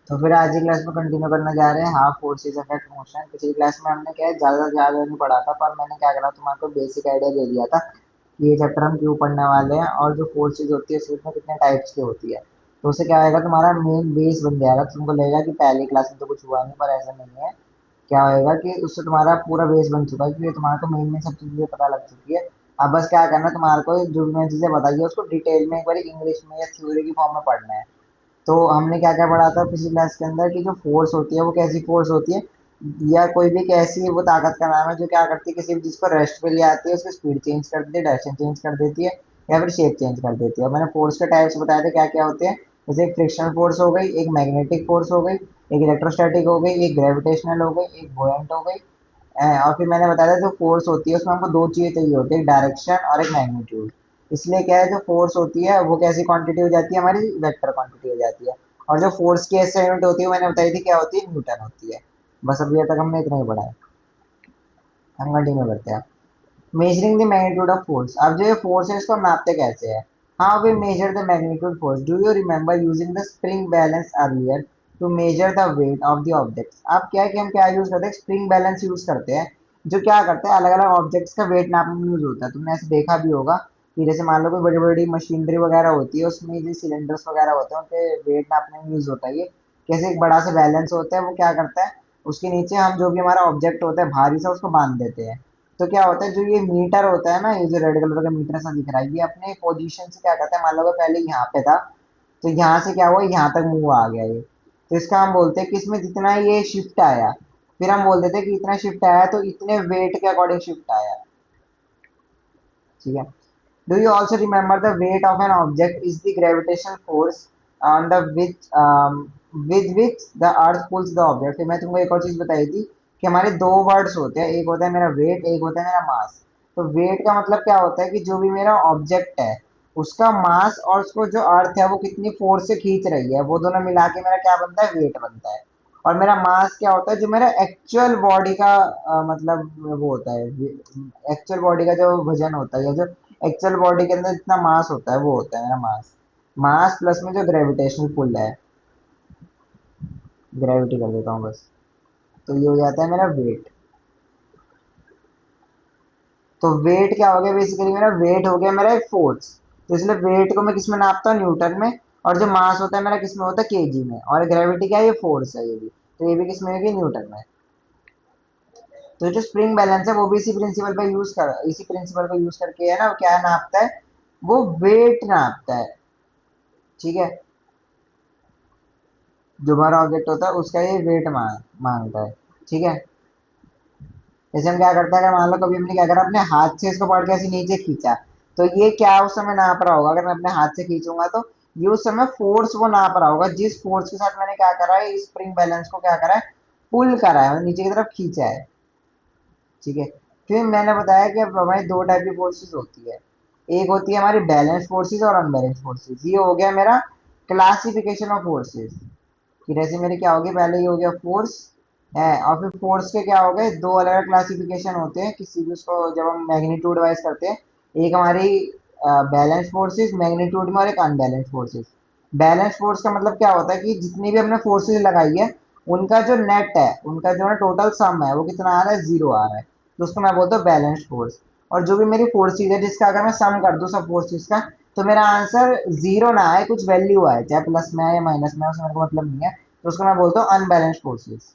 तो फिर आज की क्लास में कंटिन्यू करना जा रहे हैं हाफ फोर्सेस अफेक्ट मोशन। पिछली क्लास में हमने क्या है ज्यादा ज्यादा नहीं पढ़ा था, पर मैंने क्या करा तुम्हारे बेसिक आइडिया दे दिया था कि ये चैप्टर हम क्यों पढ़ने वाले हैं और जो फोर्सेस होती है उसमें कितने टाइप्स की होती है। तो उससे क्या होगा, तुम्हारा मेन बेस बन जाएगा। तुमको लगेगा कि पहली क्लास में तो कुछ हुआ नहीं, पर ऐसा नहीं है। क्या होएगा कि उससे तुम्हारा पूरा बेस बन चुका है, क्योंकि तुम्हारा तो मेन में सब चीजें पता लग चुकी है। अब बस क्या करना है, तुम्हारे को जो मैंने चीजें बताई है उसको डिटेल में एक बार इंग्लिश में या थ्योरी की फॉर्म में पढ़ना है। तो हमने क्या क्या पढ़ा था पिछली क्लास के अंदर कि जो फोर्स होती है वो कैसी फोर्स होती है, या कोई भी कैसी वो ताकत का नाम है जो क्या करती है, किसी भी चीज को रेस्ट पे ले आती है, उसकी स्पीड चेंज कर देती है, डायरेक्शन चेंज कर देती है, या फिर शेप चेंज कर देती है। मैंने फोर्स के टाइप्स बताए थे क्या क्या होते हैं। जैसे एक फ्रिक्शनल फोर्स हो गई, एक मैग्नेटिक फोर्स हो गई, एक इलेक्ट्रोस्टैटिक हो गई, एक ग्रेविटेशनल हो गई, एक बुoyant हो गई। और फिर मैंने बताया था जो फोर्स होती है उसमें हमको दो चीजें चाहिए होती है, एक डायरेक्शन और एक मैग्नीट्यूड। इसलिए क्या है, जो फोर्स होती है वो कैसी क्वांटिटी हो जाती है, हमारी वेक्टर क्वांटिटी हो जाती है। और जो फोर्स की एसआई यूनिट होती है मैंने बताई थी क्या होती है, न्यूटन होती है। बस अभी तक हमने इतना ही पढ़ा है। हम कंटिन्यू करते हैं। Measuring the magnitude of force. अब जो ये फोर्स है इसको हम नापते कैसे हैं। How we measure the magnitude force, do you remember using the spring balance earlier to measure the weight of the objects. अब क्या है कि हम क्या यूज करते हैं, स्प्रिंग बैलेंस यूज करते हैं। जो क्या करता है, अलग अलग ऑब्जेक्ट्स का वेट नापने में यूज होता है। तुमने ऐसे देखा भी होगा कि जैसे मान लो कोई बड़ी बड़ी मशीनरी वगैरह होती है, उसमें जो सिलेंडर्स वगैरह होते हैं उनके वेट नापने में यूज होता है ये। कैसे एक बड़ा सा बैलेंस होता है, वो क्या करता है, उसके नीचे हम जो भी हमारा ऑब्जेक्ट होता है भारी सा उसको बांध देते हैं। तो क्या होता है, जो ये मीटर होता है ना, ये जो रेड कलर का मीटर सा दिख रहा है, ये अपने पोजीशन से क्या करता है, मान लो कि पहले यहाँ पे था, तो यहाँ से क्या हुआ, यहाँ तक मूव आ गया ये। तो इसका हम बोलते हैं कि इसमें जितना ये शिफ्ट आया, फिर हम बोल देते हैं कि इतना शिफ्ट आया तो इतने वेट के अकॉर्डिंग शिफ्ट आया। ठीक है। Do you also remember the weight of an object is the gravitational force on the which the earth pulls the object. मैं तुमको एक और चीज बताई थी कि हमारे दो वर्ड्स होते हैं, एक होता है मेरा वेट, एक होता है मेरा मास। तो वेट का मतलब क्या होता है कि जो भी मेरा ऑब्जेक्ट है उसका मास और उसको जो अर्थ है वो कितनी फोर्स से खींच रही है, वो दोनों मिला के मेरा क्या बनता है, वेट बनता है। और मेरा मास क्या होता है, जो मेरा एक्चुअल बॉडी का मतलब वो होता है, एक्चुअल बॉडी का जो वजन होता है, या जो एक्चुअल बॉडी के अंदर जितना मास होता है वो होता है मेरा मास। मास प्लस में जो ग्रेविटेशनल पुल है, ग्रेविटी कर देता हूँ बस, तो ये हो जाता है मेरा वेट। तो वेट क्या हो गया, बेसिकली मेरा वेट हो गया मेरा एक फोर्स। तो इसलिए वेट को मैं किस में नापता हूँ, न्यूटन में। और जो मास होता है मेरा किस में होता है, केजी में। और ग्रेविटी क्या है, ये फोर्स है ये भी। तो ये भी किस में होगी, न्यूटन में। तो जो स्प्रिंग बैलेंस है वो भी इसी प्रिंसिपल को यूज करके है ना, क्या नापता है, वो वेट नापता है। ठीक है। जो हमारा ऑब्जेक्ट होता है उसका ये वेट मांगता है। ठीक है। जैसे हम क्या करते हैं, अगर मान लो कभी हमने क्या करा, अपने हाथ से इसको पकड़ के ऐसे नीचे खींचा, तो ये क्या उस समय नाप रहा होगा, अगर मैं अपने हाथ से खींचूंगा तो ये उस समय फोर्स वो नाप रहा होगा, जिस फोर्स के साथ मैंने क्या करा है, इस स्प्रिंग बैलेंस को क्या करा है, पुल करा है, मतलब नीचे की तरफ खींचा है। ठीक है। फिर मैंने बताया कि अब हमारी दो टाइप की फोर्सेस होती है। एक होती है हमारी बैलेंस फोर्सेस और अनबैलेंस फोर्सेस। ये हो गया मेरा क्लासिफिकेशन ऑफ फोर्सेस। कि जैसे मेरे क्या हो गया, पहले ये हो गया फोर्स है, और फिर फोर्स के क्या हो गए, दो अलग अलग क्लासिफिकेशन होते हैं किसी भी उसको जब हम मैग्नीट्यूड वाइज करते हैं। एक हमारी बैलेंस फोर्सेस मैग्नीट्यूड में, और एक अनबैलेंस फोर्सेस। बैलेंस फोर्स का मतलब क्या होता है कि जितनी भी हमने फोर्सेस लगाई है उनका जो नेट है, उनका जो है टोटल सम है, वो कितना आ रहा है, जीरो आ रहा है। तो उसको मैं बोलता हूँ बैलेंस फोर्स। और जो भी मेरी फोर्सेज है जिसका अगर मैं सम कर दूं सब फोर्सेज का, तो मेरा आंसर जीरो ना आए, कुछ वैल्यू आए, चाहे प्लस में आए या माइनस में आए, उसमें मेरे को मतलब नहीं है। तो उसको मैं बोलता हूँ अनबैलेंस फोर्सेस।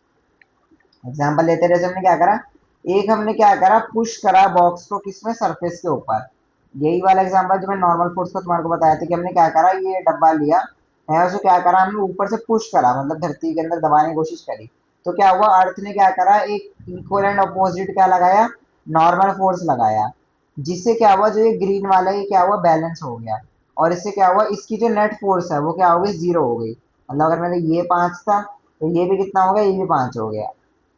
एग्जाम्पल लेते रहे, जैसे हमने क्या करा, एक हमने क्या करा, पुश करा बॉक्स को किसमें, सरफेस के ऊपर। यही वाला एग्जाम्पल जो मैं नॉर्मल फोर्स का तुम्हारे को बताया था कि हमने क्या करा, ये डब्बा लिया है, उसको क्या करा, हमने ऊपर से पुश करा, मतलब धरती के अंदर दबाने की कोशिश करी। तो क्या हुआ, अर्थ ने क्या करा, एक इक्वल एंड अपोजिट क्या लगाया, नॉर्मल फोर्स लगाया। जिससे क्या हुआ, जो ये ग्रीन वाला ये क्या हुआ, बैलेंस हो गया। और इससे क्या हुआ, इसकी जो नेट फोर्स है वो क्या हो गई, जीरो हो गई। मतलब अगर मेरे ये पांच था तो ये भी कितना हो गया, ये भी पांच हो गया।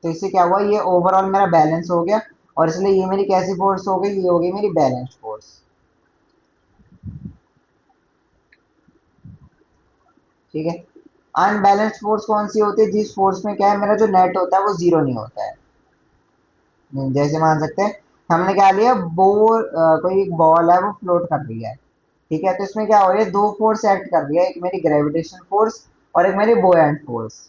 तो इससे क्या हुआ, ये ओवरऑल मेरा बैलेंस हो गया। और इसलिए ये मेरी कैसी फोर्स हो गई, ये हो गई मेरी बैलेंस फोर्स। ठीक है। अनबैलेंस्ड फोर्स कौन सी होती है, जिस फोर्स में क्या है, मेरा जो नेट होता है वो जीरो नहीं होता है। जैसे मान सकते हैं, हमने क्या लिया, कोई एक बॉल है वो फ्लोट कर रही है। ठीक है। तो इसमें क्या हो रही है, दो फोर्स एक्ट कर रही है, एक मेरी ग्रेविटेशन फोर्स और एक मेरी बोयंट फोर्स।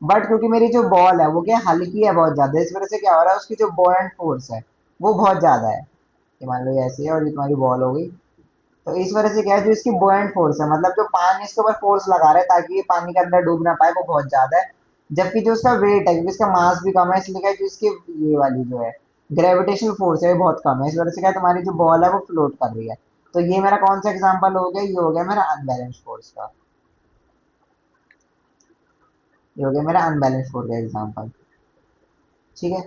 बट क्योंकि मेरी जो बॉल है वो क्या हल्की है बहुत ज्यादा, इस वजह से क्या हो रहा है, उसकी जो बोयंट फोर्स है वो बहुत ज्यादा है। ये मान लो ये ऐसी है और ये तुम्हारी बॉल हो गई। तो इस वजह से क्या है, जो इसकी बोयंट फोर्स है, मतलब जो पानी इसके ऊपर फोर्स लगा रहा है ताकि ये पानी के अंदर डूब ना पाए, वो बहुत ज्यादा है। जबकि जो उसका वेट है, क्योंकि इसका मास भी कम है, इसलिए क्या है, जो इसकी ये वाली जो है ग्रेविटेशनल फोर्स है वो बहुत कम है, इस वजह से क्या है, तुम्हारी जो बॉल है वो फ्लोट कर रही है। तो ये मेरा कौन सा एग्जाम्पल हो गया, ये हो गया मेरा अनबैलेंस फोर्स का। ये हो गया मेरा अनबैलेंस फोर्स का एग्जाम्पल। ठीक है।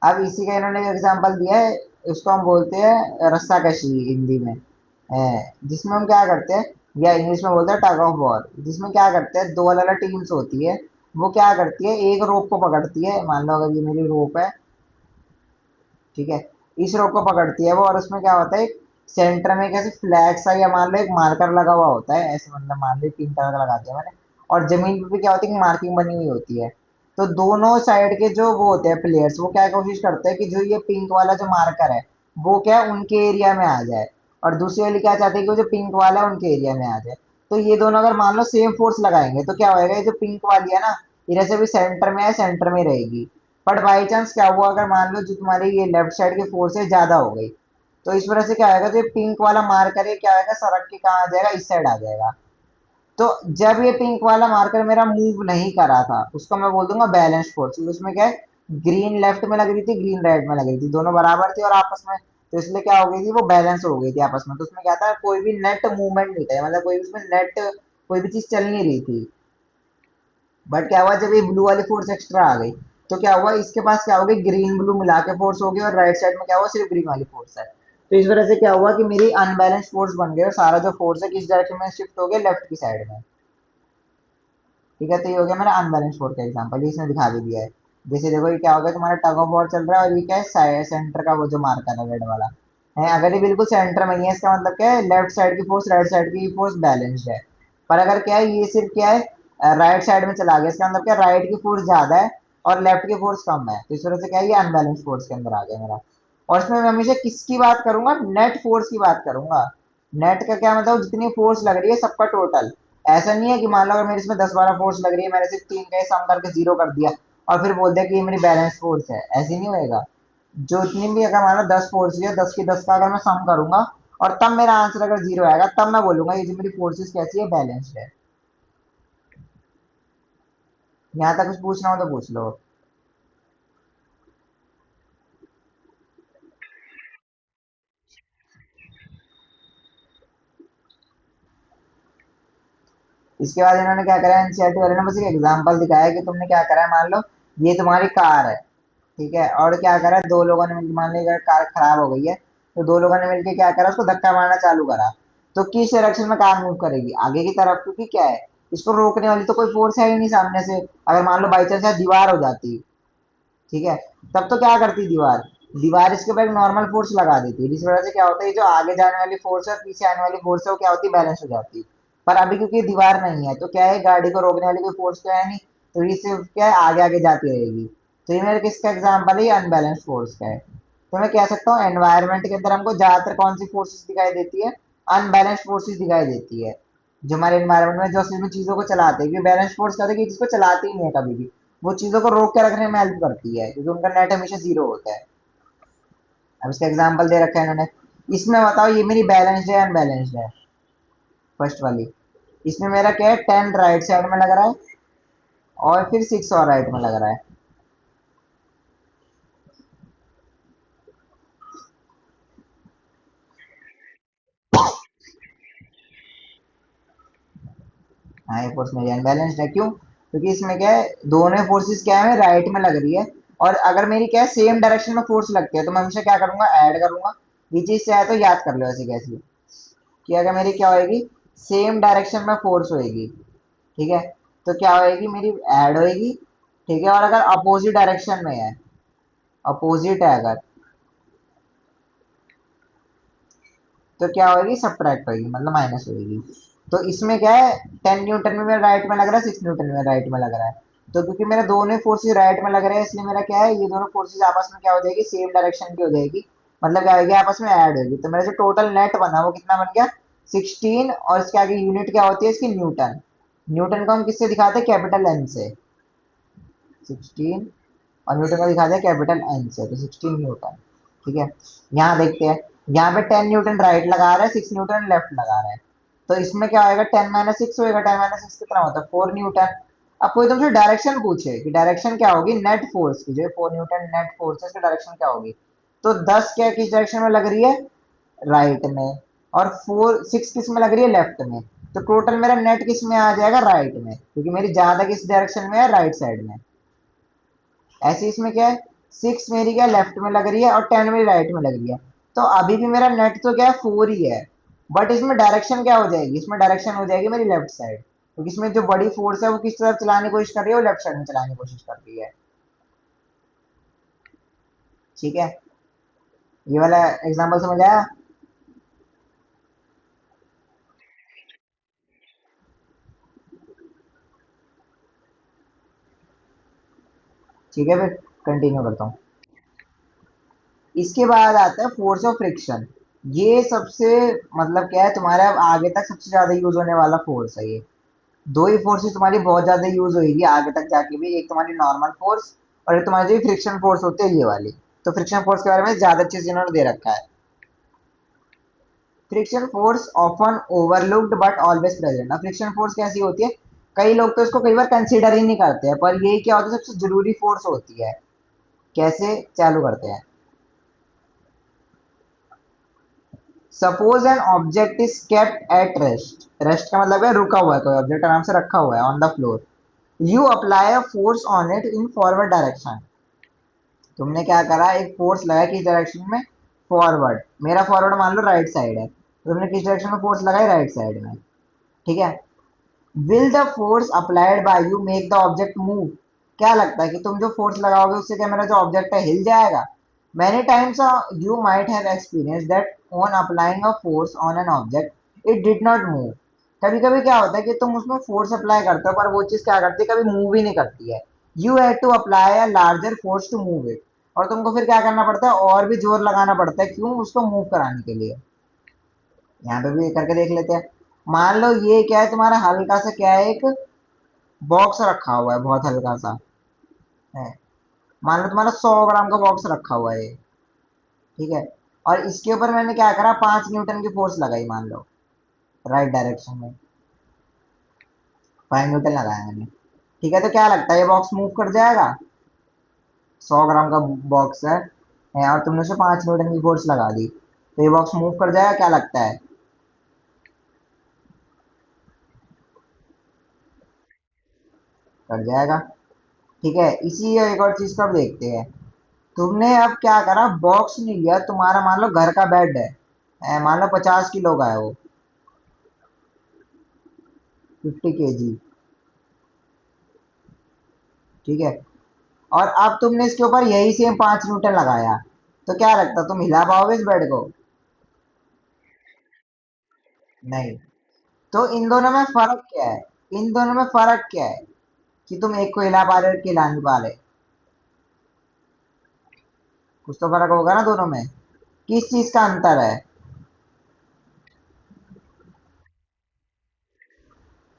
अब इसी का इन्होंने एग्जाम्पल दिया है, इसको हम बोलते हैं रस्साकशी हिंदी में। जिसमें हम क्या करते हैं, या इंग्लिश में बोलते हैं टग ऑफ वॉर, जिसमें क्या करते हैं, दो अलग अलग टीम्स होती है। वो क्या करती है, एक रोप को पकड़ती है, मान लो अगर ये मेरी रोप है, ठीक है, इस रोप को पकड़ती है वो, और उसमें क्या होता है, एक सेंटर में कैसे फ्लैग सा या मान लो एक मार्कर लगा हुआ होता है, ऐसे मतलब मान लो तीन तरह का लगा दिया मैंने। और जमीन पे भी क्या होती है कि मार्किंग बनी हुई होती है। तो दोनों साइड के जो वो होते हैं प्लेयर्स, वो क्या कोशिश करते हैं कि जो ये पिंक वाला जो मार्कर है वो क्या है, उनके एरिया में आ जाए। और दूसरी वाली क्या चाहती है कि वो जो पिंक वाला है उनके एरिया में आ जाए। तो ये दोनों अगर मान लो सेम फोर्स लगाएंगे तो क्या होएगा, ये जो पिंक वाली है ना, ये जैसे भी सेंटर में है, सेंटर में रहेगी। बट बाई चांस क्या हुआ, अगर मान लो जो तुम्हारी ये लेफ्ट साइड की फोर्स है ज्यादा हो गई, तो इस वजह से क्या आएगा, जो पिंक वाला मार्कर है क्या आएगा, सड़क के कहाँ आ जाएगा, इस साइड आ जाएगा। तो जब ये पिंक वाला मार्कर मेरा मूव नहीं करा था, उसको मैं बोल दूंगा बैलेंस फोर्स। उसमें क्या है, ग्रीन लेफ्ट में लग रही थी, ग्रीन राइट में लग रही थी, दोनों बराबर थी और आपस में, तो इसलिए क्या हो गई थी, वो बैलेंस हो गई थी आपस में। तो उसमें क्या था, कोई भी नेट मूवमेंट नहीं था, मतलब कोई उसमें नेट कोई भी चीज चल नहीं रही थी। बट क्या हुआ, जब ये ब्लू वाली फोर्स एक्स्ट्रा आ गई, तो क्या हुआ, इसके पास क्या होगी, ग्रीन ब्लू मिला के फोर्स होगी, और राइट साइड में क्या हुआ, सिर्फ ग्रीन वाली फोर्स है। तो इस वजह से क्या हुआ कि मेरी अनबैलेंस फोर्स बन गई, और सारा जो फोर्स है किस डायरेक्शन में शिफ्ट हो गया, लेफ्ट की साइड में। ठीक है, तो ये हो गया मेरा अनबैलेंस फोर्स का एग्जांपल, ये इसने दिखा भी दिया है। जैसे देखो ये क्या हो गया, तुम्हारा टग ऑफ वॉर चल रहा है और ये क्या है, सेंटर का वो जो मार्कर है रेड वाला है, अगर ये बिल्कुल सेंटर में ही है, इसका मतलब क्या है, लेफ्ट साइड की फोर्स राइट साइड की फोर्स बैलेंस्ड है। पर अगर क्या है, ये सिर्फ क्या है, राइट साइड में चला गया, इसका मतलब क्या, राइट की फोर्स ज्यादा है और लेफ्ट की फोर्स कम है, तो इस वजह से क्या है, ये अनबैलेंस फोर्स के अंदर आ गया मेरा। और इसमें मैं हमेशा किसकी बात करूंगा, नेट फोर्स की बात करूंगा। नेट का क्या मतलब, जितनी फोर्स लग रही है सबका टोटल। ऐसा नहीं है कि मान लो अगर मेरे इसमें 10-12 फोर्स लग रही है, मैंने सिर्फ तीन का सम करके जीरो कर दिया और फिर बोल दिया कि ये मेरी बैलेंस फोर्स है, ऐसे नहीं होएगा। जो इतनी भी, अगर मान लो 10 फोर्स है, 10 की 10 का अगर मैं सम करूंगा और तब मेरा आंसर अगर जीरो आएगा, तब मैं बोलूंगा ये जो मेरी फोर्सेस कैसी है, बैलेंस्ड है। यहाँ तक कुछ पूछना हो तो पूछ लो। इसके बाद इन्होंने क्या करा, एनसीईआरटी वाले ने बस एक एग्जांपल दिखाया है कि तुमने क्या करा है, मान लो ये तुम्हारी कार है, ठीक है, और क्या करा है, दो लोगों ने मिलकर, मान लो अगर कार खराब हो गई है, तो दो लोगों ने मिलकर क्या करा, उसको धक्का मारना चालू करा। तो किस डायरेक्शन में कार मूव करेगी, आगे की तरफ, क्योंकि क्या है, इसको रोकने वाली तो कोई फोर्स है ही नहीं सामने से। अगर मान लो बाई चांस दीवार हो जाती, ठीक है, तब तो क्या करती दीवार, दीवार इसके ऊपर एक नॉर्मल फोर्स लगा देती है, जिस वजह से क्या होता है, जो आगे जाने वाली फोर्स है और पीछे आने वाली फोर्स है वो क्या होती है, बैलेंस हो जाती है। पर अभी क्योंकि दीवार नहीं है, तो क्या है, गाड़ी को रोकने वाली कोई फोर्स तो है नहीं, तो ये सिर्फ क्या है, आगे आगे जाती रहेगी। तो ये मेरे किसका एग्जाम्पल है, अनबैलेंस फोर्स का है। तो मैं कह सकता हूँ एनवायरमेंट के अंदर हमको ज्यादातर कौन सी फोर्सेस दिखाई देती है, अनबैलेंस फोर्सेस दिखाई देती है। जो हमारे एनवायरमेंट में जो सिर्फ चीजों को चलाते हैं, क्योंकि बैलेंस फोर्स कहते हैं कि जिसको चलाती ही नहीं है कभी भी, वो चीजों को रोक के रखने में हेल्प करती है, क्योंकि उनका नेट हमेशा जीरो होता है। अब इसका एग्जाम्पल दे रखा है इन्होंने, इसमें बताओ ये मेरी बैलेंस्ड है अनबैलेंस्ड है, फर्स्ट वाली। इसमें मेरा क्या है, 10 राइट साइड में लग रहा है और फिर 6 और राइट में लग रहा है। हाँ, ये फोर्स मेरी अनबैलेंस्ड है, क्यों, क्योंकि इसमें क्या है, दोनों फोर्सेस क्या है, राइट में लग रही है। और अगर मेरी क्या है, सेम डायरेक्शन में फोर्स लगती है, तो मैं हमेशा क्या करूंगा, ऐड करूंगा। ये चीज से आया तो याद कर लो ऐसी कैसी, कि अगर मेरी क्या होएगी, सेम डायरेक्शन में फोर्स होएगी, ठीक है, तो क्या होएगी, मेरी ऐड होएगी। ठीक है, और अगर अपोजिट डायरेक्शन में है, अपोजिट है अगर, तो क्या होगी, सब्ट्रैक्ट होगी, मतलब माइनस होगी। तो इसमें क्या है, 10 न्यूटन में मेरा राइट में लग रहा है, 6 न्यूटन में राइट में लग रहा है। तो क्योंकि मेरे दोनों फोर्सेज राइट में लग रहे हैं, इसलिए मेरा क्या है, ये दोनों फोर्सेज आपस में क्या हो जाएगी, सेम डायरेक्शन की हो जाएगी। मतलब क्या होगी, आपस में ऐड होगी, तो मेरा जो टोटल नेट बना वो कितना बन गया, 16 और इसके आगे यूनिट क्या होती है इसकी, न्यूटन। न्यूटन को हम किससे दिखाते हैं, कैपिटल एन से। 16 और न्यूटन का दिखाते हैं कैपिटल एन से, तो 16 न्यूटन। ठीक है, यहाँ देखते हैं, यहाँ पे 10 न्यूटन राइट लगा रहा है, 6 न्यूटन लेफ्ट लगा रहा है। तो इसमें क्या आएगा, 10 - 6 होएगा, 10 - 6 कितना होता है, 4 न्यूटन। अब कोई तुमसे डायरेक्शन पूछे कि डायरेक्शन क्या होगी नेट फोर्स की, जो 4 न्यूटन नेट फोर्स है, इसकी डायरेक्शन क्या होगी, तो 10 क्या किस डायरेक्शन में लग रही है, राइट में, और 6 किस में लग रही है, लेफ्ट में। तो टोटल मेरा नेट किस में आ जाएगा, राइट में, क्योंकि मेरी ज्यादा किस डायरेक्शन में है, राइट साइड में। ऐसे इसमें क्या है, 6 मेरी क्या लेफ्ट में लग रही है और 10 मेरी राइट में लग रही है। तो अभी भी मेरा नेट तो क्या है, 4 ही है, बट इसमें डायरेक्शन क्या हो जाएगी, इसमें डायरेक्शन हो जाएगी मेरी लेफ्ट साइड, क्योंकि इसमें जो बड़ी फोर्स है वो किस तरफ चलाने की कोशिश कर रही है, वो लेफ्ट साइड में चलाने की कोशिश कर रही है। ठीक है, ये वाला एग्जाम्पल समझ आया। ठीक है, फिर कंटिन्यू करता हूँ। इसके बाद आता है फोर्स ऑफ फ्रिक्शन। ये सबसे, मतलब क्या है, तुम्हारा आगे तक सबसे ज्यादा यूज होने वाला फोर्स है ये। दो ही फोर्सेस तुम्हारी बहुत ज्यादा यूज होगी आगे तक जाके भी, एक तुम्हारी नॉर्मल फोर्स और एक तुम्हारी जो फ्रिक्शन फोर्स होती है, ये वाली। तो फ्रिक्शन फोर्स के बारे में ज्यादा अच्छे से इन्होंने दे रखा है। Friction force often overlooked but always present. अब फ्रिक्शन फोर्स कैसी होती है, कई लोग तो इसको कई बार कंसीडर ही नहीं करते हैं, पर ये क्या होता है, सबसे जरूरी फोर्स होती है। कैसे, चालू करते हैं। Suppose an object is kept at rest, rest का मतलब है रुका हुआ है, कोई ऑब्जेक्ट आराम से रखा हुआ है on the floor. You apply a force on it in forward direction. तुमने क्या करा, एक फोर्स लगाया किस डायरेक्शन में, फॉरवर्ड। मेरा फॉरवर्ड मान लो राइट साइड है, तो तुमने किस डायरेक्शन में फोर्स लगाई, राइट साइड में। ठीक है, will the force applied by you make the object move. क्या लगता है कि तुम जो फोर्स लगाओगे उससे क्या मेरा जो ऑब्जेक्ट है हिल जाएगा। Many times you might have experience that on applying a force on an object it did not move. कभी कभी क्या होता है कि तुम उसमें फोर्स अप्लाई करते हो पर वो चीज क्या करती है, कभी मूव ही नहीं करती है। You have to apply a larger force to move it. और तुमको फिर क्या करना पड़ता है, और भी जोर लगाना पड़ता है, क्यों, उसको मूव कराने के लिए। यहाँ पे भी करके देख लेते हैं। मान लो ये क्या है, तुम्हारा हल्का सा क्या है, एक बॉक्स रखा हुआ है, बहुत हल्का सा है। मान लो तुम्हारा 100 ग्राम का बॉक्स रखा हुआ है, ठीक है। और इसके ऊपर मैंने क्या करा, 5 न्यूटन की फोर्स लगाई, मान लो राइट डायरेक्शन में 5 न्यूटन लगाया मैंने। ठीक है, तो क्या लगता है ये बॉक्स मूव कर जाएगा। 100 ग्राम का बॉक्स है और तुमने उसे 5 न्यूटन की फोर्स लगा दी, तो ये बॉक्स मूव कर जाएगा, क्या लगता है, कर जाएगा। ठीक है, इसी एक और चीज का अब देखते हैं। तुमने अब क्या करा, बॉक्स नहीं लिया, तुम्हारा मान लो घर का बेड है, मान लो 50 किलो का है वो, 50 kg। ठीक है, और अब तुमने इसके ऊपर यही सेम 5 न्यूटन लगाया, तो क्या लगता तुम हिला पाओगे इस बेड को, नहीं। तो इन दोनों में फर्क क्या है, इन दोनों में फर्क क्या है, कि तुम एक को हिला पा रहे हो, एक को हिला नहीं पा रहे। कुछ तो फर्क होगा ना दोनों में, किस चीज का अंतर है।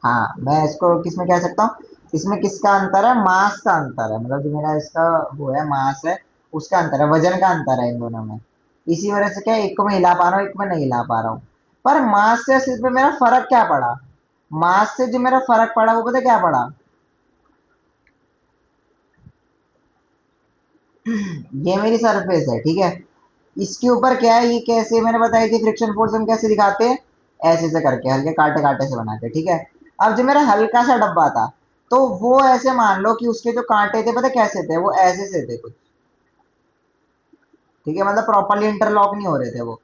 हाँ, मैं इसको किस में कह सकता हूँ, इसमें किसका अंतर है, मास का अंतर है, मतलब जो मेरा इसका वो है मास है, उसका अंतर है, वजन का अंतर है इन दोनों में। इसी वजह से क्या है, एक को मैं हिला पा रहा हूँ, एक को मैं नहीं हिला पा रहा हूँ। पर मास से सिर्फ मेरा फर्क क्या पड़ा, मास से जो मेरा फर्क पड़ा वो पता क्या पड़ा, ये मेरी सरफेस है, ठीक है। इसके ऊपर क्या है, ये कैसे मैंने बताई थी, फ्रिक्शन फोर्स हम कैसे दिखाते हैं, ऐसे से करके हल्के कांटे कांटे से बना के, ठीक है। अब जो मेरा हल्का सा डब्बा था, तो वो ऐसे मान लो कि उसके जो कांटे थे पता कैसे थे, वो ऐसे से थे कुछ। ठीक है, मतलब प्रॉपरली इंटरलॉक नहीं हो रहे थे वो।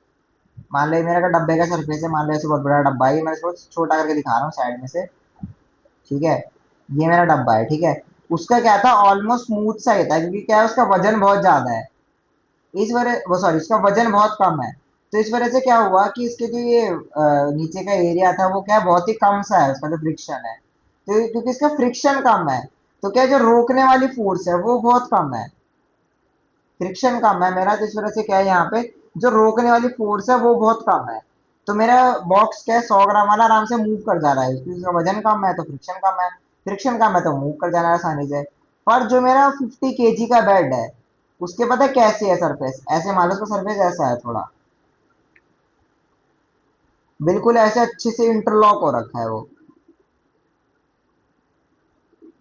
मान लो ये मेरा का डब्बे का सरफेस है, मान लो ऐसे बहुत बड़ा डब्बा है, ये मैं इसको छोटा करके दिखा रहा हूँ साइड में से। ठीक है, ये मेरा डब्बा है, ठीक है। उसका क्या था, ऑलमोस्ट स्मूथ सा ही था, क्योंकि क्या है, उसका वजन बहुत ज्यादा है। इस वजह वो सॉरी इसका वजन बहुत कम है। तो इस वजह से क्या हुआ कि इसके जो ये नीचे का एरिया था वो क्या है, बहुत ही कम सा है, उसका जो फ्रिक्शन है। तो क्योंकि इसका फ्रिक्शन कम है, तो क्या जो रोकने वाली फोर्स है वो बहुत कम है, फ्रिक्शन कम है मेरा, तो इस वजह से क्या है, यहाँ पे जो रोकने वाली फोर्स है वो बहुत कम है। तो मेरा बॉक्स क्या है, 100 ग्राम वाला आराम से मूव कर जा रहा है, क्योंकि उसका वजन कम है तो फ्रिक्शन कम है, फ्रिक्शन कम है तो मूव कर जाना है आसानी से। पर जो मेरा 50 kg का बेड है, उसके पता है कैसे है सरफेस, ऐसे मान लो उसका सरफेस ऐसा है थोड़ा, बिल्कुल ऐसे अच्छे से इंटरलॉक हो रखा है वो।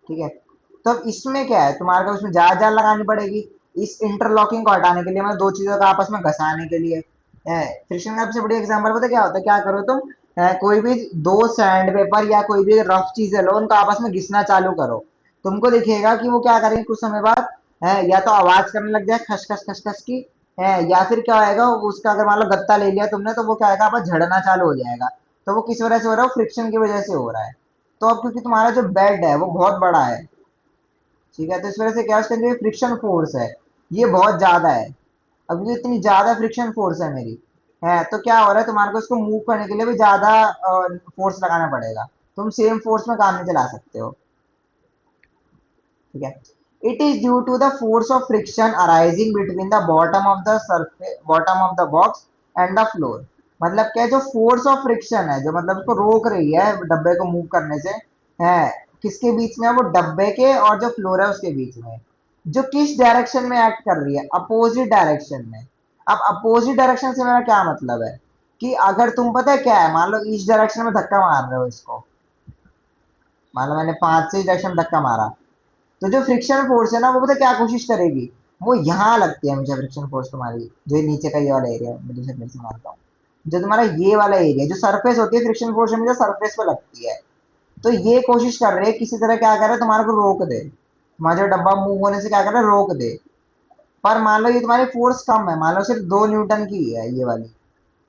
ठीक है। तो अब इसमें क्या है, तुम्हारे को इसमें जार जार लगानी पड़ेगी। इस इंटरलॉकिंग को हटाने के लिए, मतलब दो चीजों को आपस में घसाने के लिए। फ्रिक्शन का सबसे बड़ी एग्जांपल पता है क्या होता है, क्या करो तुम, कोई भी दो सैंड पेपर या कोई भी रफ चीजें लो, उनको आपस में घिसना चालू करो, तुमको दिखेगा कि वो क्या करेंगे कुछ समय बाद, या तो आवाज करने लग जाए खस खस खस खस की, या फिर क्या होएगा, उसका अगर मान लो गत्ता ले लिया तुमने, तो वो क्या होगा, आपस झड़ना चालू हो जाएगा। तो वो किस वजह से हो रहा है, फ्रिक्शन की वजह से हो रहा है। तो अब क्योंकि तुम्हारा जो बेड है वो बहुत बड़ा है, ठीक है, तो इस वजह से क्या, उसके अंदर फ्रिक्शन फोर्स है, ये बहुत ज्यादा है। अब ये इतनी ज्यादा फ्रिक्शन फोर्स है मेरी, है, तो क्या हो रहा है, तुम्हारे को इसको मूव करने के लिए भी ज्यादा फोर्स लगाना पड़ेगा। तुम सेम फोर्स में काम नहीं चला सकते हो। ठीक है। It is due to the force of friction arising between the bottom of the surface, bottom of the box and the floor. मतलब क्या है, जो फोर्स ऑफ फ्रिक्शन है, जो मतलब उसको रोक रही है डब्बे को मूव करने से, है, किसके बीच में है, वो डब्बे के और जो फ्लोर है उसके बीच में, जो किस डायरेक्शन में एक्ट कर रही है, अपोजिट डायरेक्शन में। अब अपोजिट डायरेक्शन से मेरा क्या मतलब है, कि अगर तुम पता है क्या है, मान लो इस डायरेक्शन में धक्का मार रहे हो इसको, मान लो मैंने 5 से इस डायरेक्शन में धक्का मारा, तो जो फ्रिक्शन फोर्स है ना, वो पता है क्या कोशिश करेगी, वो यहाँ लगती है हमेशा फ्रिक्शन फोर्स तुम्हारी, जो ये नीचे का ये वाला एरिया है, मैं दूसरे प्लेट से मारता हूँ, जो तुम्हारा ये वाला एरिया जो सरफेस होती है, फ्रिक्शन फोर्स हमेशा सरफेस पे लगती है। तो ये कोशिश कर रहे हैं किसी तरह क्या कर रहे हैं, तुम्हारे को रोक दे, तुम्हारा जो डब्बा मूव होने से क्या कर रहे हैं, रोक दे। पर मान लो ये तुम्हारी फोर्स कम है, मान लो सिर्फ 2 न्यूटन की है ये वाली,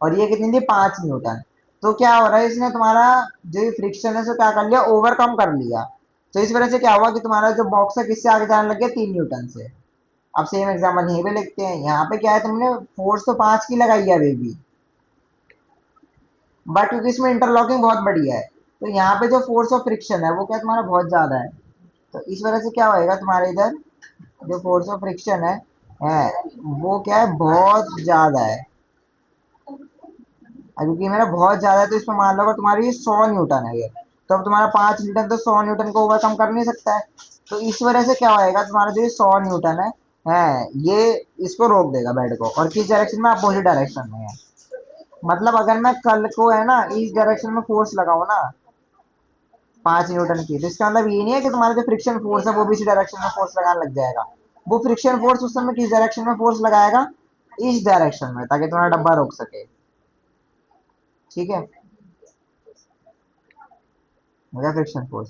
और ये कितनी थी, 5 न्यूटन। तो क्या हो रहा है, इसने तुम्हारा जो फ्रिक्शन है उसको क्या कर लिया, ओवरकम कर लिया। तो इस वजह से क्या हुआ कि तुम्हारा जो बॉक्स है किससे आगे जाने लग गया, 3 न्यूटन से। अब सेम एग्जाम्पल यहीं पे लिखते हैं, यहाँ पे क्या है, तुमने फोर्स तो 5 की लगाई है अभी भी, बट क्योंकि इसमें इंटरलॉकिंग बहुत बढ़िया है, तो यहाँ पे जो फोर्स ऑफ फ्रिक्शन है वो क्या तुम्हारा बहुत ज्यादा है। तो इस वजह से क्या होएगा, तुम्हारे इधर जो फोर्स ऑफ फ्रिक्शन है वो क्या है, बहुत ज्यादा है। क्योंकि मेरा बहुत ज्यादा है, तो इसमें मान लो अगर तुम्हारी 100 न्यूटन है ये, तो अब तुम्हारा 5 न्यूटन तो 100 न्यूटन को ओवरकम कर नहीं सकता है। तो इस वजह से क्या होएगा, तुम्हारा जो ये 100 न्यूटन है ये इसको रोक देगा बेड को, और किस डायरेक्शन में, अपोजिट डायरेक्शन में है। मतलब अगर मैं कल को है ना इस डायरेक्शन में फोर्स लगाऊं ना, 5 न्यूटन की, तो इसका मतलब ये नहीं है कि तुम्हारा जो फ्रिक्शन फोर्स है वो भी इसी डायरेक्शन में फोर्स लगाने लग जाएगा। वो फ्रिक्शन फोर्स उस समय किस डायरेक्शन में फोर्स लगाएगा, इस डायरेक्शन में, ताकि तुम्हारा डब्बा रोक सके। ठीक है, हो गया फ्रिक्शन फोर्स।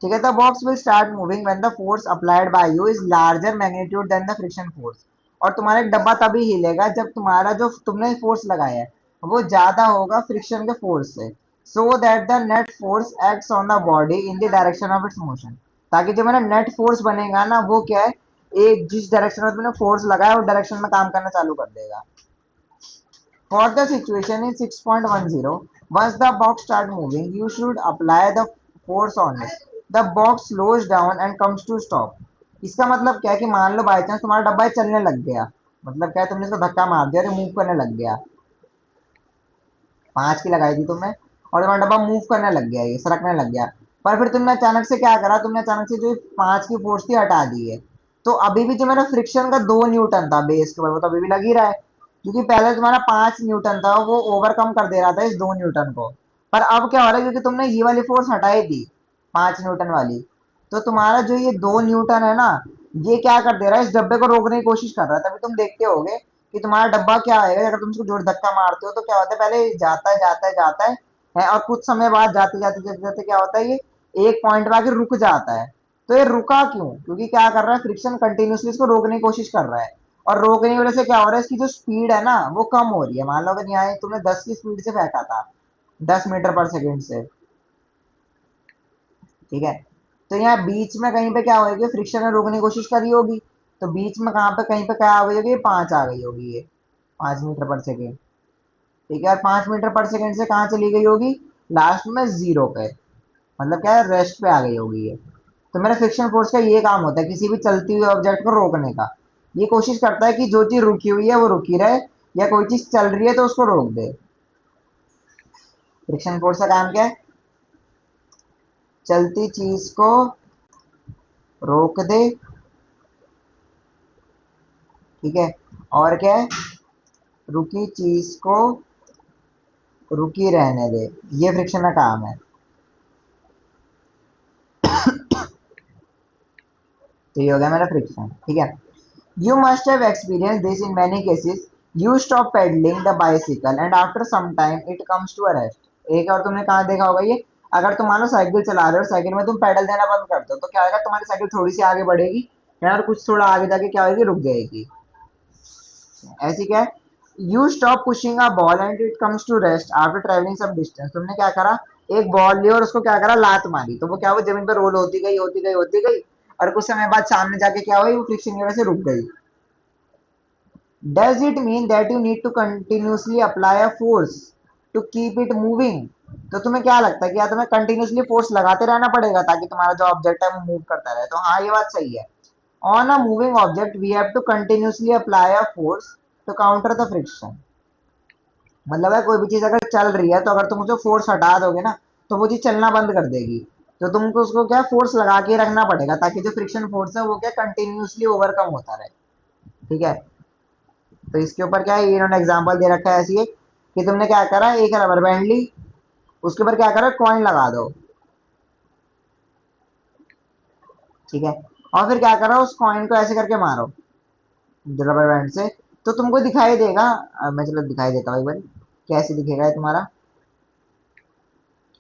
ठीक है, the box will start moving when the force applied by you is larger magnitude than the friction force. और तुम्हारा एक डब्बा तभी हिलेगा जब तुम्हारा जो तुमने फोर्स लगाया है वो ज्यादा होगा फ्रिक्शन के फोर्स से, so that the net force acts on the body in the direction of its motion. ताकि जो मेरा नेट फोर्स बनेगा ना, वो क्या है, एक जिस डायरेक्शन में तुमने फोर्स लगाया उस डायरेक्शन में काम करना चालू कर देगा। For the situation in 6.10, once the box start moving, you should apply the force on it. The box slows down and comes to stop. इसका मतलब क्या है कि मान लो बाई चांस तुम्हारा डब्बा चलने लग गया, मतलब क्या है, तुमने इसको धक्का मार दिया और मूव करने लग गया, 5 की लगाई थी तुमने, और तुम्हारा डब्बा मूव करने लग गया, ये सरकने लग गया। पर फिर तुमने अचानक से क्या करा, तुमने अचानक से जो 5 की फोर्स थी हटा दी है। तो अभी भी जो मेरा फ्रिक्शन का 2 न्यूटन था बेस के ऊपर, वो तो अभी भी लग ही रहा है, क्योंकि पहले तुम्हारा 5 न्यूटन था, वो ओवरकम कर दे रहा था इस 2 न्यूटन को। पर अब क्या हो रहा है, क्योंकि तुमने ये वाली फोर्स हटाई थी, 5 न्यूटन वाली, तो तुम्हारा जो ये 2 न्यूटन है ना, ये क्या कर दे रहा है, इस डब्बे को रोकने की कोशिश कर रहा है। तभी तुम देखते होगे कि तुम्हारा डब्बा क्या आएगा, अगर तुम उसको जोर धक्का मारते हो तो क्या होता है, पहले जाता है जाता है जाता है, और कुछ समय बाद जाते जाते जाते जाते क्या होता है, ये एक पॉइंट पे आके रुक जाता है। तो ये रुका क्यों, क्योंकि क्या कर रहा है, फ्रिक्शन कंटिन्यूसली इसको रोकने की कोशिश कर रहा है। और रोकने की वजह से क्या हो रहा है, इसकी जो स्पीड है ना वो कम हो रही है। मान लो अगर यहाँ तुमने 10 की स्पीड से फेंका था, 10 मीटर पर सेकेंड से, ठीक है, तो यहाँ बीच में कहीं पे क्या होगी, फ्रिक्शन में रोकने की कोशिश करी होगी, तो बीच में कहाँ पे, कहीं पे क्या आ गई होगी, 5 आ गई होगी ये, 5 मीटर पर सेकेंड। ठीक है, और 5 मीटर पर सेकेंड से कहाँ चली गई होगी, लास्ट में जीरो पे, मतलब क्या है, रेस्ट पे आ गई होगी ये। तो मेरा फ्रिक्शन फोर्स का ये काम होता है, किसी भी चलती हुई ऑब्जेक्ट को रोकने का। ये कोशिश करता है कि जो चीज रुकी हुई है वो रुकी रहे, या कोई चीज चल रही है तो उसको रोक दे। फ्रिक्शन फोर्स का काम क्या है? चलती चीज को रोक दे, ठीक है, और क्या है, रुकी चीज को रुकी रहने दे, ये फ्रिक्शन का काम है। तो ये हो गया मेरा फ्रिक्शन, ठीक है। You must have experience this in many cases. You stop pedalling the bicycle and after some time it comes to a rest. एक और तुमने कहाँ देखा होगा ये, अगर तुम मानो साइकिल चला रहे हो, साइकिल में तुम पेडल देना बंद कर दो, तो क्या होगा, तुम्हारी साइकिल थोड़ी सी आगे बढ़ेगी और कुछ थोड़ा आगे जाके क्या होगी, रुक जाएगी। ऐसी क्या है, you stop pushing a ball and it comes to rest after travelling some distance. तुमने क्या करा, एक बॉल ली और उसको क्या करा, लात मारी, तो वो क्या हुआ, जमीन पर रोल होती गई होती गई होती गई, और कुछ समय बाद सामने जाके क्या हुई, वो फ्रिक्शन की वजह से रुक गई। Does it mean that you need to continuously apply a force to keep it moving? तो तुम्हें क्या लगता है कि यार तुम्हें कंटिन्यूसली फोर्स लगाते रहना पड़ेगा ताकि तुम्हारा जो ऑब्जेक्ट है वो मूव करता रहे? तो हाँ, ये बात सही है। On a moving object we have to continuously apply a force to counter the friction. मतलब है, कोई भी चीज अगर चल रही है तो अगर तुम उसको फोर्स हटा दोगे ना, तो वो चीज चलना बंद कर देगी। तो तुमको उसको क्या फोर्स लगा के रखना पड़ेगा ताकि जो फ्रिक्शन फोर्स है वो क्या कंटिन्यूसली ओवरकम होता रहे, ठीक है। तो इसके ऊपर क्या है, इन्होंने एग्जांपल दे रखा है ऐसी एक, कि तुमने क्या करा, एक रबर बैंड ली, उसके ऊपर क्या करा, कॉइन लगा दो, ठीक है, और फिर क्या करो, उस कॉइन को ऐसे करके मारो रबर बैंड से, तो तुमको दिखाई देगा। मैं चलो दिखाई देता हूँ एक बार, कैसे दिखेगा ये तुम्हारा।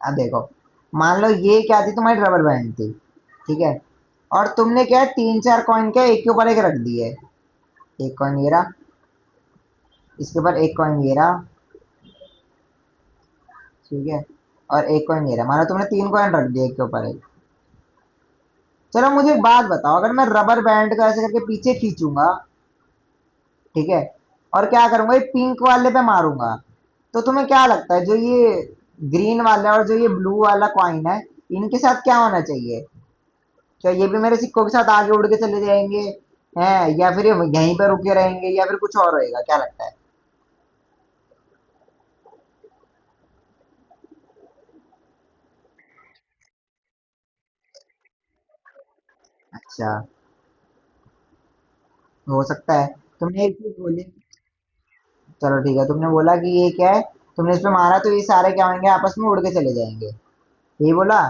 अब देखो, मान लो ये क्या थी, तुम्हारी रबर बैंड थी, ठीक है, और तुमने क्या तीन चार कॉइन क्या एक के ऊपर एक रख दिए। एक कॉइन ये रहा, इसके ऊपर एक कॉइन ये रहा, ठीक है, और एक कॉइन ये रहा, मानो तुमने तीन कॉइन रख दिए एक के ऊपर एक। चलो मुझे एक बात बताओ, अगर मैं रबर बैंड को ऐसे करके पीछे खींचूंगा, ठीक है, और क्या करूंगा, ये पिंक वाले पे मारूंगा, तो तुम्हें क्या लगता है, जो ये ग्रीन वाला और जो ये ब्लू वाला कॉइन है, इनके साथ क्या होना चाहिए? क्या ये भी मेरे सिक्कों के साथ आगे उड़ के चले जाएंगे हैं, या फिर ये यहीं पर रुके रहेंगे, या फिर कुछ और रहेगा, क्या लगता है? अच्छा, हो सकता है। तुमने एक चीज बोली, चलो ठीक है, तुमने बोला कि ये क्या है, तुमने इस पे मारा तो ये सारे क्या होंगे, आपस में उड़ के चले जाएंगे, यही बोला।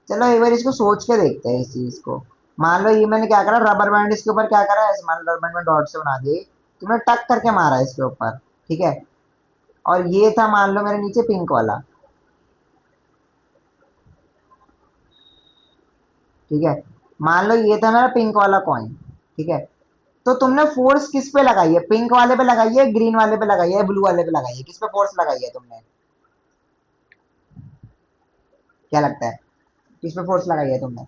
चलो एक बार इसको सोच के देखते हैं इस चीज को। मान लो ये मैंने क्या करा, रबर बैंड इसके ऊपर क्या करा, ऐसे मान लो रबर बैंड में डॉट से बना दिए, तुमने टक करके मारा इसके ऊपर, ठीक है, और ये था मान लो मेरे नीचे पिंक वाला, ठीक है, मान लो ये था मेरा पिंक वाला कॉइन, ठीक है, तो तुमने फोर्स किस पे लगाई है, पिंक वाले पे लगाई है, ग्रीन वाले पे लगाई है, ब्लू वाले पे लगाई है, किस पे फोर्स लगाई है तुमने? क्या लगता है, किस पे फोर्स लगाई है तुमने?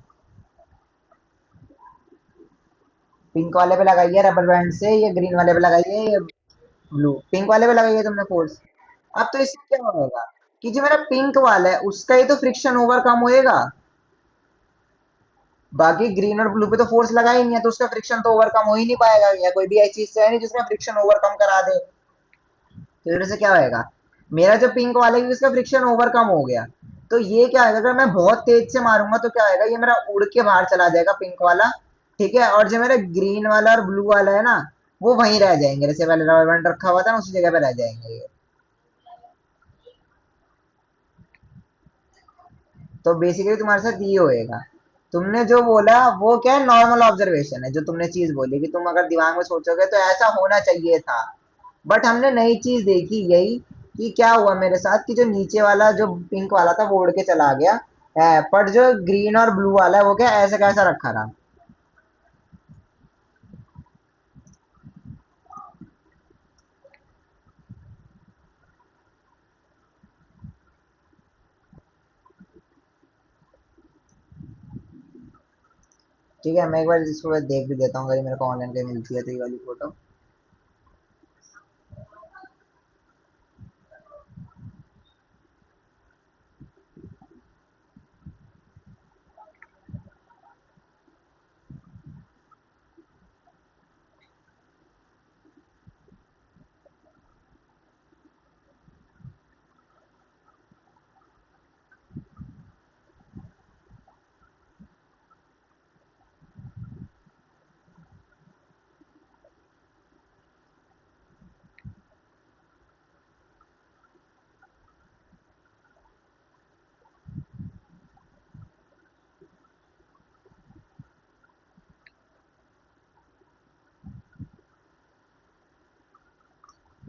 पिंक वाले पे लगाई है रबर बैंड से, या ग्रीन वाले पे लगाई है, या ब्लू, पिंक वाले पे लगाई है तुमने फोर्स। अब तो इससे क्या होगा, कि जो मेरा पिंक वाला है उसका ही तो फ्रिक्शन ओवरकम होएगा, बाकी ग्रीन और ब्लू पे तो फोर्स लगा ही नहीं है, तो उसका फ्रिक्शन तो ओवरकम हो ही नहीं पाएगा, या कोई भी ऐसी चीज है नहीं जिसका फ्रिक्शन ओवरकम करा दे। तो इधर से क्या होएगा, मेरा जो पिंक वाला है इसका फ्रिक्शन ओवरकम हो गया, तो ये क्या है, अगर मैं बहुत तेज से मारूंगा तो क्या होएगा, ये मेरा उड़ के बाहर चला जाएगा पिंक वाला, ठीक है, और जो मेरा ग्रीन वाला और ब्लू वाला है ना, वो वहीं रह जाएंगे, जैसे पहले रबर बैंड रखा हुआ था ना उसी जगह पे रह जाएंगे ये। तो बेसिकली तुम्हारे साथ ये होएगा। तुमने जो बोला वो क्या है, नॉर्मल ऑब्जर्वेशन है, जो तुमने चीज बोली कि तुम अगर दिमाग में सोचोगे तो ऐसा होना चाहिए था, बट हमने नई चीज देखी यही, कि क्या हुआ मेरे साथ, कि जो नीचे वाला जो पिंक वाला था वो उड़ के चला गया, बट जो ग्रीन और ब्लू वाला है वो क्या ऐसा कैसा रखा रहा। ठीक है, मैं एक बार इसको देख भी देता हूँ, अगर मेरे को ऑनलाइन कहीं मिलती है तो ये वाली फोटो।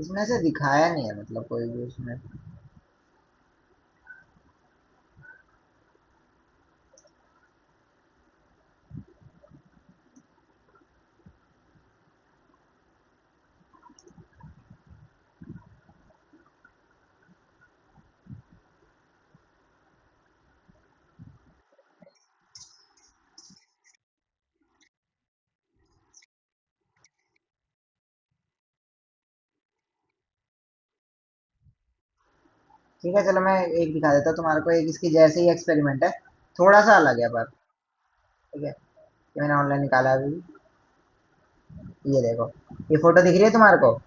इसमें से दिखाया नहीं है मतलब कोई भी उसमें। ठीक है चलो मैं एक दिखा देता हूँ तुम्हारे को, एक इसकी जैसे ही एक्सपेरिमेंट है, थोड़ा सा अलग है पर। ठीक है, ये मैंने ऑनलाइन निकाला है अभी। ये देखो, ये फोटो दिख रही है तुम्हारे को?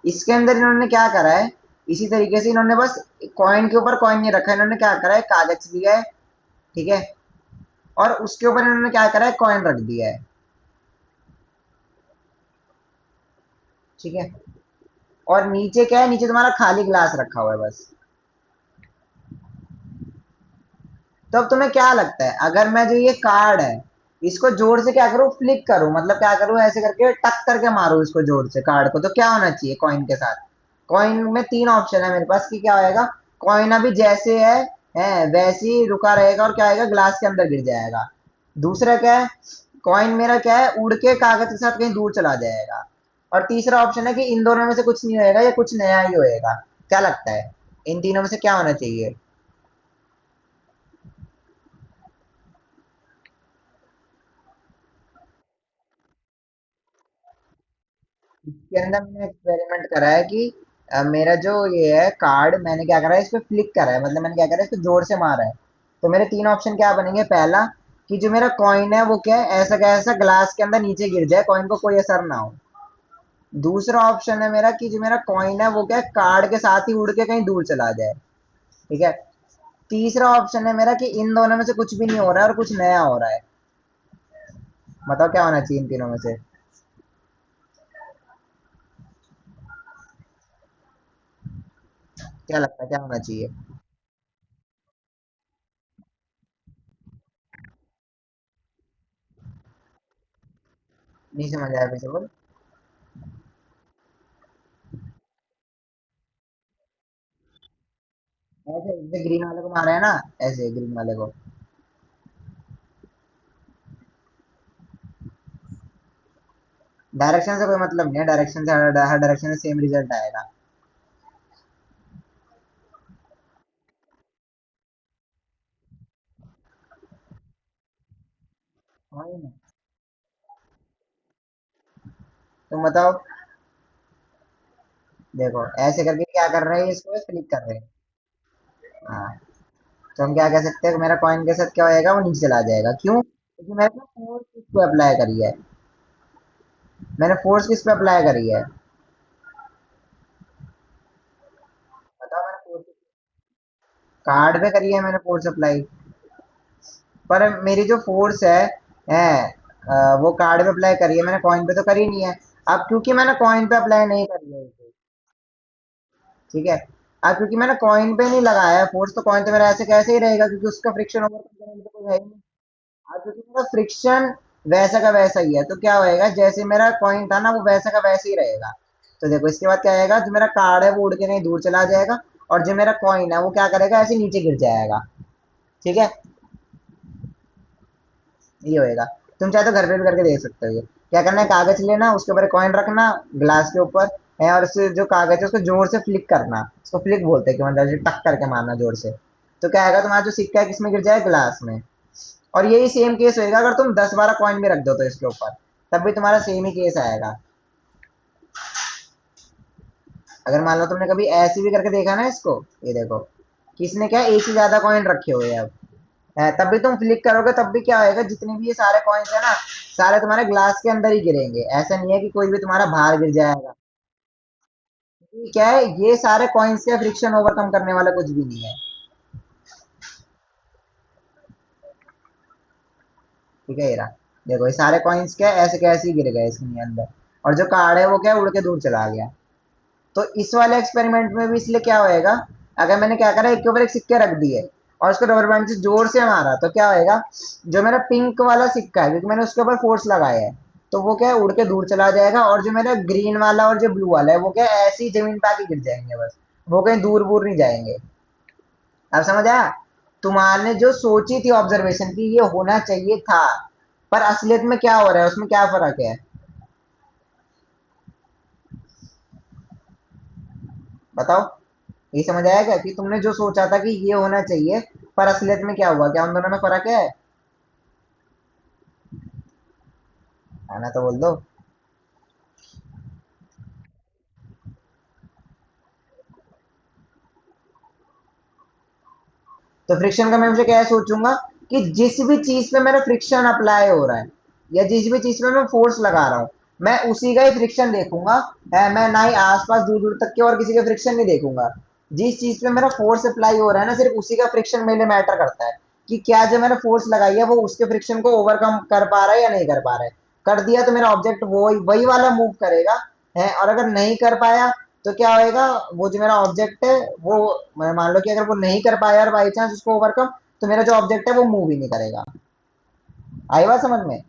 इसके अंदर इन्होंने क्या करा है, इसी तरीके से इन्होंने बस कॉइन के ऊपर कॉइन नहीं रखा, इन्होंने क्या करा है, कागज लिया है, ठीक है, और उसके ऊपर इन्होंने क्या करा है, कॉइन रख दिया है। ठीक है, और नीचे क्या है, नीचे तुम्हारा खाली ग्लास रखा हुआ है बस। तो अब तुम्हें क्या लगता है, अगर मैं जो ये कार्ड है इसको जोर से क्या करूं, फ्लिक करूं, मतलब क्या करूं, ऐसे करके टक करके मारूं इसको जोर से कार्ड को, तो क्या होना चाहिए कॉइन के साथ? कॉइन में तीन ऑप्शन है मेरे पास कि क्या होएगा। कॉइन अभी जैसे है वैसे ही रुका रहेगा और क्या होएगा, ग्लास के अंदर गिर जाएगा। दूसरा क्या है, कॉइन मेरा क्या है, उड़ के कागज के साथ कहीं दूर चला जाएगा। और तीसरा ऑप्शन है कि इन दोनों में से कुछ नहीं होएगा, या कुछ नया ही होएगा। क्या लगता है, इन तीनों में से क्या होना चाहिए? इसके अंदर मैंने एक्सपेरिमेंट करा है कि मेरा जो ये है कार्ड, मैंने क्या करा है, इस पे फ्लिक करा है, मतलब मैंने क्या करा है, इसको जोर से मारा है। तो मेरे तीन ऑप्शन क्या बनेंगे, पहला कि जो मेरा कॉइन है वो क्या है, ऐसा कैसा ग्लास के अंदर नीचे गिर जाए, कॉइन को कोई असर ना हो। दूसरा ऑप्शन है मेरा कि जो मेरा कॉइन है वो क्या है, कार्ड के साथ ही उड़ के कहीं दूर चला जाए। ठीक है। तीसरा ऑप्शन है मेरा कि इन दोनों में से कुछ भी नहीं हो रहा है और कुछ नया हो रहा है। बताओ क्या होना चाहिए इन तीनों में से? क्या लगता है क्या होना चाहिए? नहीं समझ आया, फिर से बोल। ऐसे जैसे ग्रीन वाले को मारा है ना, ऐसे ग्रीन वाले को। डायरेक्शन से कोई मतलब नहीं है, डायरेक्शन से हर डायरेक्शन में सेम रिजल्ट आएगा। समझ में? तुम बताओ। देखो ऐसे करके क्या कर रहे हैं, इसको क्लिक कर रहे हैं। हाँ, तो हम क्या कह सकते हैं, मेरा कॉइन के साथ क्या होएगा, वो नीचे चला जाएगा, क्यों? क्योंकि मैंने फोर्स किस पे अप्लाई करी है, मैंने फोर्स किस पे अप्लाई करी है? बताओ, मैंने फोर्स कार्ड पे करी है, मैंने फोर्स अप्लाई। पर मेरी जो फोर्स वो कार्ड पे अप्लाई करी है, मैंने कॉइन पे तो करी नहीं है। अब क्योंकि मैंने कॉइन पे अप्लाई नहीं करी है इसे, ठीक है, अब क्योंकि मैंने कॉइन पे नहीं लगाया है फोर्स, तो कॉइन तो मेरा ऐसे कैसे ही रहेगा, क्योंकि उसका फ्रिक्शन ओवर करने तो कोई है ही नहीं। अब क्योंकि मेरा फ्रिक्शन वैसा का वैसा ही है, तो क्या होएगा, जैसे मेरा कॉइन था ना वो वैसा का वैसे ही रहेगा। तो देखो इसके बाद क्या आएगा, जो मेरा कार्ड है वो उड़ के कहीं दूर चला जाएगा, और जो मेरा कॉइन है वो क्या करेगा, ऐसे नीचे गिर जाएगा। ठीक है, ये होएगा। तुम चाहे तो घर पे भी करके देख सकते हो। ये क्या करना है, कागज लेना, उसके ऊपर कॉइन रखना ग्लास के ऊपर है, और उससे जो कागज है उसको जोर से फ्लिक करना, उसको फ्लिक बोलते हैं, कि मतलब ऐसे टक करके मारना जोर से। तो क्या आएगा, तुम्हारा जो सिक्का है किसमें गिर जाए, ग्लास में। और यही सेम केस होएगा अगर तुम 10-12 कॉइन भी रख दो तो इसके ऊपर, तब भी तुम्हारा सेम ही केस आएगा। अगर मान लो तुमने कभी ऐसे भी करके देखा ना इसको, ये देखो, किसने क्या एक से ज्यादा कॉइन रखे हुए हैं अब, तब भी तुम क्लिक करोगे, तब भी क्या होएगा, जितने भी ये सारे कॉइन्स है ना, सारे तुम्हारे ग्लास के अंदर ही गिरेंगे, ऐसा नहीं है कि कोई भी तुम्हारा बाहर गिर जाएगा। ये क्या है, ये सारे कॉइन्स का फ्रिक्शन ओवरकम करने वाला कुछ भी नहीं है। ठीक है, ये रहा। देखो ये सारे कॉइन्स क्या है, ऐसे कैसे ही गिर गए इसके अंदर, और जो कार्ड है वो क्या है, उड़ के दूर चला गया। तो इस वाले एक्सपेरिमेंट में भी इसलिए क्या होएगा, अगर मैंने क्या करा, एक के ऊपर एक सिक्के रख दिए और उसको रबर बैंड से जोर से मारा, तो क्या होएगा, जो मेरा पिंक वाला सिक्का है, क्योंकि मैंने उसके ऊपर फोर्स लगाया है, तो वो क्या है, उड़ के दूर चला जाएगा, और जो मेरा ग्रीन वाला और जो ब्लू वाला है वो क्या है, ऐसे ही जमीन पे आके गिर जाएंगे बस, वो कहीं दूर दूर नहीं जाएंगे। अब समझ आया? तुम्हारे जो सोची थी ऑब्जर्वेशन की ये होना चाहिए था, पर असलियत में क्या हो रहा है, उसमें क्या फर्क है? बताओ। ये समझ आया क्या कि तुमने जो सोचा था कि ये होना चाहिए, पर असलियत में क्या हुआ? क्या उन दोनों में फर्क है? आना तो बोल दो। तो फ्रिक्शन का मैं हमेशा क्या सोचूंगा कि जिस भी चीज पे मेरा फ्रिक्शन अप्लाई हो रहा है, या जिस भी चीज पे मैं फोर्स लगा रहा हूँ, मैं उसी का ही फ्रिक्शन देखूंगा। मैं ना ही आसपास दूर दूर तक के और किसी का फ्रिक्शन नहीं देखूंगा। जिस चीज पे मेरा फोर्स अप्लाई हो रहा है ना, सिर्फ उसी का फ्रिक्शन मेरे मैटर करता है, कि क्या जो मैंने फोर्स लगाई है वो उसके फ्रिक्शन को ओवरकम कर पा रहा है या नहीं कर पा रहा है। कर दिया तो मेरा ऑब्जेक्ट वही वही वाला मूव करेगा है, और अगर नहीं कर पाया तो क्या होएगा, वो जो मेरा ऑब्जेक्ट है वो, मैं मान लो कि अगर वो नहीं कर पाया और बाई चांस उसको ओवरकम, तो मेरा जो ऑब्जेक्ट है वो मूव ही नहीं करेगा। आई बात समझ में?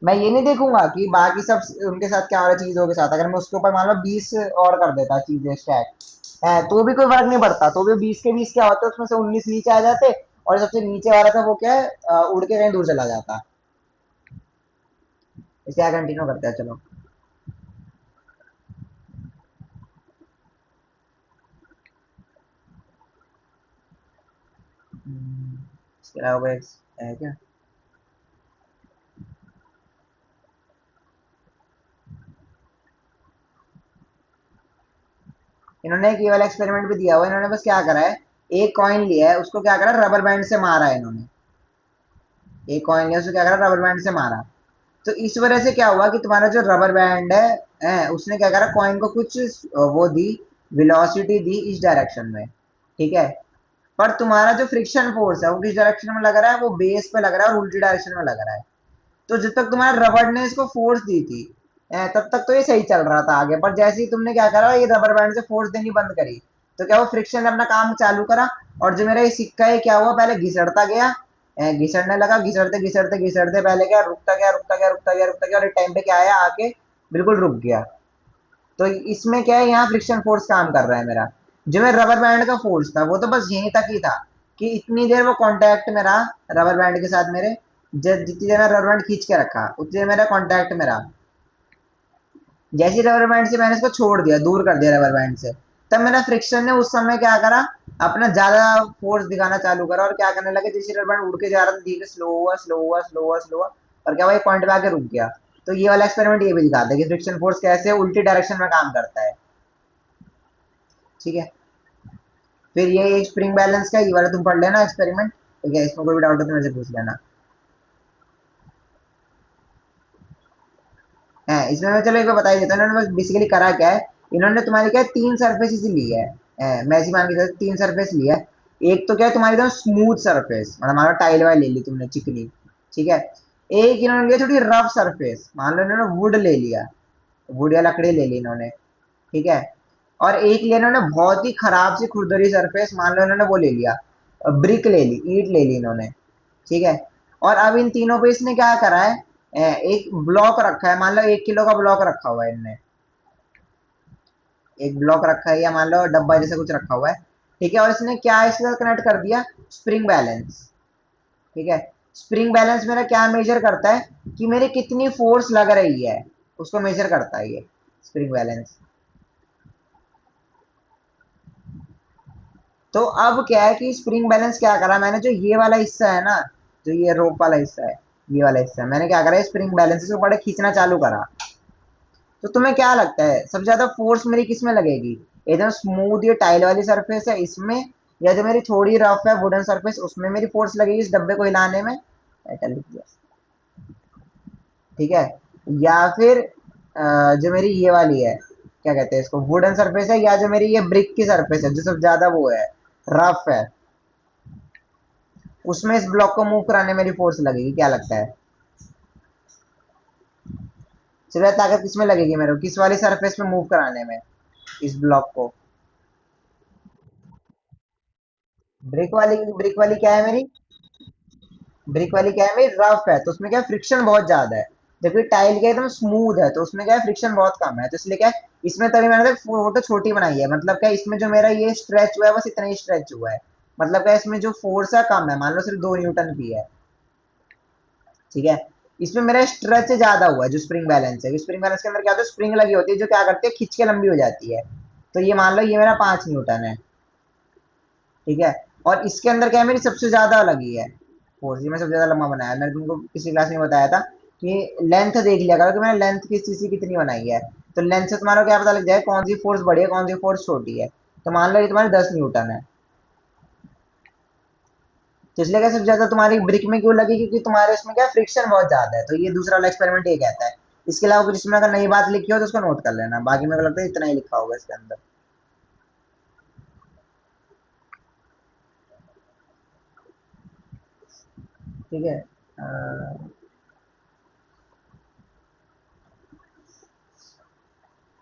मैं ये नहीं देखूंगा कि बाकी सब उनके साथ क्या हो रहा है चीजों के साथ, अगर मैं उसके ऊपर मान लो 20 और कर देता चीजें स्टैक है, तो भी कोई फर्क नहीं पड़ता, तो भी 20 के 20 क्या होते, उसमें से 19 नीचे आ जाते, और सबसे नीचे वाला था वो क्या है, उड़ के कहीं दूर चला जाता। इसे क्या कंटिन्यू करते हैं, चलो। इसके अलावा कोई है क्या? इन्होंने एक ये वाला एक्सपेरिमेंट भी दिया हुआ है, इन्होंने बस क्या करा है, एक कॉइन लिया है, उसको क्या करा, रबर बैंड से मारा है इन्होंने। एक कॉइन लिया, उसको क्या करा, रबर बैंड से मारा। तो इस वजह से क्या हुआ कि तुम्हारा जो रबर बैंड है, उसने क्या करा, कॉइन को कुछ वो दी, वेलोसिटी दी इस डायरेक्शन में। ठीक है। पर तुम्हारा जो फ्रिक्शन फोर्स है वो किस डायरेक्शन में लग रहा है, वो बेस पे लग रहा है और उल्टी डायरेक्शन में लग रहा है। तो जब तक तुम्हारे रबर ने इसको फोर्स दी थी, तब तक तो ये सही चल रहा था आगे, पर जैसे ही तुमने क्या करा, ये रबर बैंड से फोर्स देनी बंद करी, तो क्या वो फ्रिक्शन ने अपना काम चालू करा, और जो मेरा ये सिक्का है क्या हुआ, पहले घिसड़ता गया, घिसड़ने लगा, घिसड़ते घिसड़ते घिसड़ते पहले क्या रुकता गया रुकता गया रुकता गया रुकता गया, और एक टाइम पे क्या आया, आके बिल्कुल रुक गया। तो इसमें क्या है, यहाँ फ्रिक्शन फोर्स काम कर रहा है मेरा। जो मेरा रबर बैंड का फोर्स था वो तो बस यहीं तक ही था, कि इतनी देर वो कांटेक्ट में रहा रबर बैंड के साथ मेरे, जितनी देर मैं रबर बैंड खींच के रखा उतनी देर मेरा कांटेक्ट में रहा। जैसे रबर बैंड से मैंने इसको छोड़ दिया, दूर कर दिया रबर बैंड से, तब मेरा फ्रिक्शन ने उस समय क्या करा, अपना ज्यादा फोर्स दिखाना चालू करा, और क्या करने लगे, जैसे रबर बैंड उड़ के जा रहा था धीरे, स्लो हुआ स्लो हुआ स्लो हुआ स्लो हुआ, और क्या, वही पॉइंट पे आके रुक गया। तो ये वाला एक्सपेरिमेंट ये भी दिखाता है कि फ्रिक्शन फोर्स कैसे उल्टी डायरेक्शन में काम करता है। ठीक है। फिर ये स्प्रिंग बैलेंस का ये वाला तुम पढ़ लेना एक्सपेरिमेंट, ठीक है, इसमें कोई भी डाउट हो तो मेरे से पूछ लेना। है इसमें मैं चलो एक बार बता ही देता हूँ, इन्होंने बस बेसिकली करा क्या है, इन्होंने तुम्हारी क्या है, तीन सर्फेसिस ली है, मैं ऐसी मान के तीन सरफेस लिया है। एक तो क्या है तुम्हारी एकदम स्मूथ सरफेस, मतलब मान लो टाइल वाइल ले ली तुमने चिकनी। ठीक है। एक इन्होंने लिया थोड़ी रफ सरफेस, मान लो इन्होंने वुड ले लिया, वुड या लकड़ी ले ली इन्होंने। ठीक है। और एक लिया इन्होंने बहुत ही खराब सी खुरदरी सरफेस, मान लो इन्होंने वो ले लिया, ब्रिक ले ली, ईंट ले ली इन्होंने। ठीक है। और अब इन तीनों पे इसने क्या करा है, एक ब्लॉक रखा है, मान लो 1 किलो का ब्लॉक रखा हुआ है इनने, एक ब्लॉक रखा है या मान लो डब्बा जैसा कुछ रखा हुआ है। ठीक है। और इसने क्या इसके साथ कनेक्ट कर दिया, स्प्रिंग बैलेंस। ठीक है। स्प्रिंग बैलेंस मेरा क्या मेजर करता है, कि मेरी कितनी फोर्स लग रही है, उसको मेजर करता है ये स्प्रिंग बैलेंस। तो अब क्या है कि स्प्रिंग बैलेंस क्या करा मैंने, जो ये वाला हिस्सा है ना, जो ये रोप वाला हिस्सा है, ये वाला हिस्सा मैंने क्या करा, स्प्रिंग बैलेंस से बड़े खींचना चालू करा। तो तुम्हें क्या लगता है सबसे ज्यादा फोर्स मेरी किस में लगेगी, एकदम स्मूथ ये टाइल वाली सरफेस है इसमें, या जो मेरी थोड़ी रफ है वुडन सरफेस उसमें मेरी फोर्स लगेगी इस डब्बे को हिलाने में? ऐसा लिख दिया। ठीक है। या फिर जो मेरी ये वाली है, क्या कहते हैं इसको, वुडन सरफेस है, या जो मेरी ये ब्रिक की सरफेस है जो सबसे ज्यादा वो है, रफ है, उसमें इस ब्लॉक को मूव कराने में मेरी फोर्स लगेगी, क्या लगता है? सबसे ताकत किसमें लगेगी मेरे को, किस वाली सरफेस पे मूव कराने में, इस ब्लॉक को? ब्रिक वाली क्या है मेरी, ब्रिक वाली क्या है मेरी, रफ है, तो उसमें क्या फ्रिक्शन बहुत ज्यादा है। जबकि टाइल क्या एकदम स्मूथ है, तो उसमें क्या है फ्रिक्शन बहुत कम है, तो इसलिए क्या है इसमें तभी मैंने फोटो छोटी बनाई है, मतलब क्या इसमें जो मेरा ये स्ट्रेच हुआ है बस इतना ही स्ट्रेच हुआ है, मतलब क्या इसमें जो फोर्स है कम है, मान लो सिर्फ 2 न्यूटन की है, ठीक है। इसमें मेरा स्ट्रेच ज्यादा हुआ है जो स्प्रिंग बैलेंस है, स्प्रिंग बैलेंस के अंदर क्या होता है स्प्रिंग लगी होती है जो क्या करती है खींच के लंबी हो जाती है, तो ये मान लो ये मेरा 5 न्यूटन है, ठीक है। और इसके अंदर क्या है मेरी सबसे ज्यादा लगी है फोर्स, ये मैं सबसे ज्यादा लंबा बनाया, मैंने तुमको किसी क्लास में बताया था कि लेंथ देख लिया करो कि मैंने लेंथ किस चीज की कितनी बनाई है, तो लेंथ से तुम्हारा क्या पता लग जाए कौन सी फोर्स बड़ी है कौन सी फोर्स छोटी है, तो मान लो ये तुम्हारी 10 न्यूटन है, तो इसलिए क्या सबसे ज्यादा तुम्हारी ब्रिक में क्यों लगी, क्योंकि तुम्हारे इसमें क्या फ्रिक्शन बहुत ज्यादा है, तो ये दूसरा वाला एक्सपेरिमेंट ये कहता है। इसके अलावा कुछ इसमें अगर नई बात लिखी हो तो उसको नोट कर लेना, बाकी मेरे को लगता है इतना ही लिखा होगा इसके अंदर, ठीक है।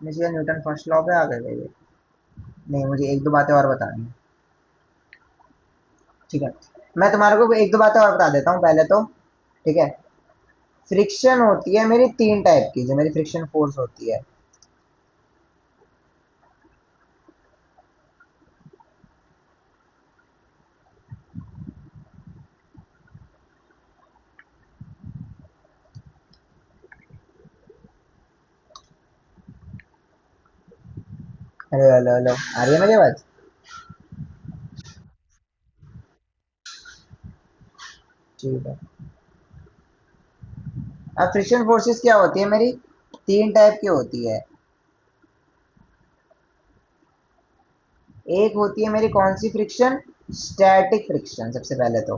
मुझे न्यूटन फर्स्ट लॉ पे आ गए ये, नहीं मुझे एक दो बातें और बतानी है, ठीक है। मैं तुम्हारे को एक दो बातें और बता देता हूँ पहले तो, ठीक है। फ्रिक्शन होती है मेरी 3 टाइप की, जो मेरी फ्रिक्शन फोर्स होती है। हेलो हेलो हेलो, आ रही है मेरी आवाज? ठीक है। अब फ्रिक्शन फोर्सेस क्या होती है मेरी, 3 टाइप की होती है। एक होती है मेरी कौन सी फ्रिक्शन, स्टैटिक फ्रिक्शन सबसे पहले तो,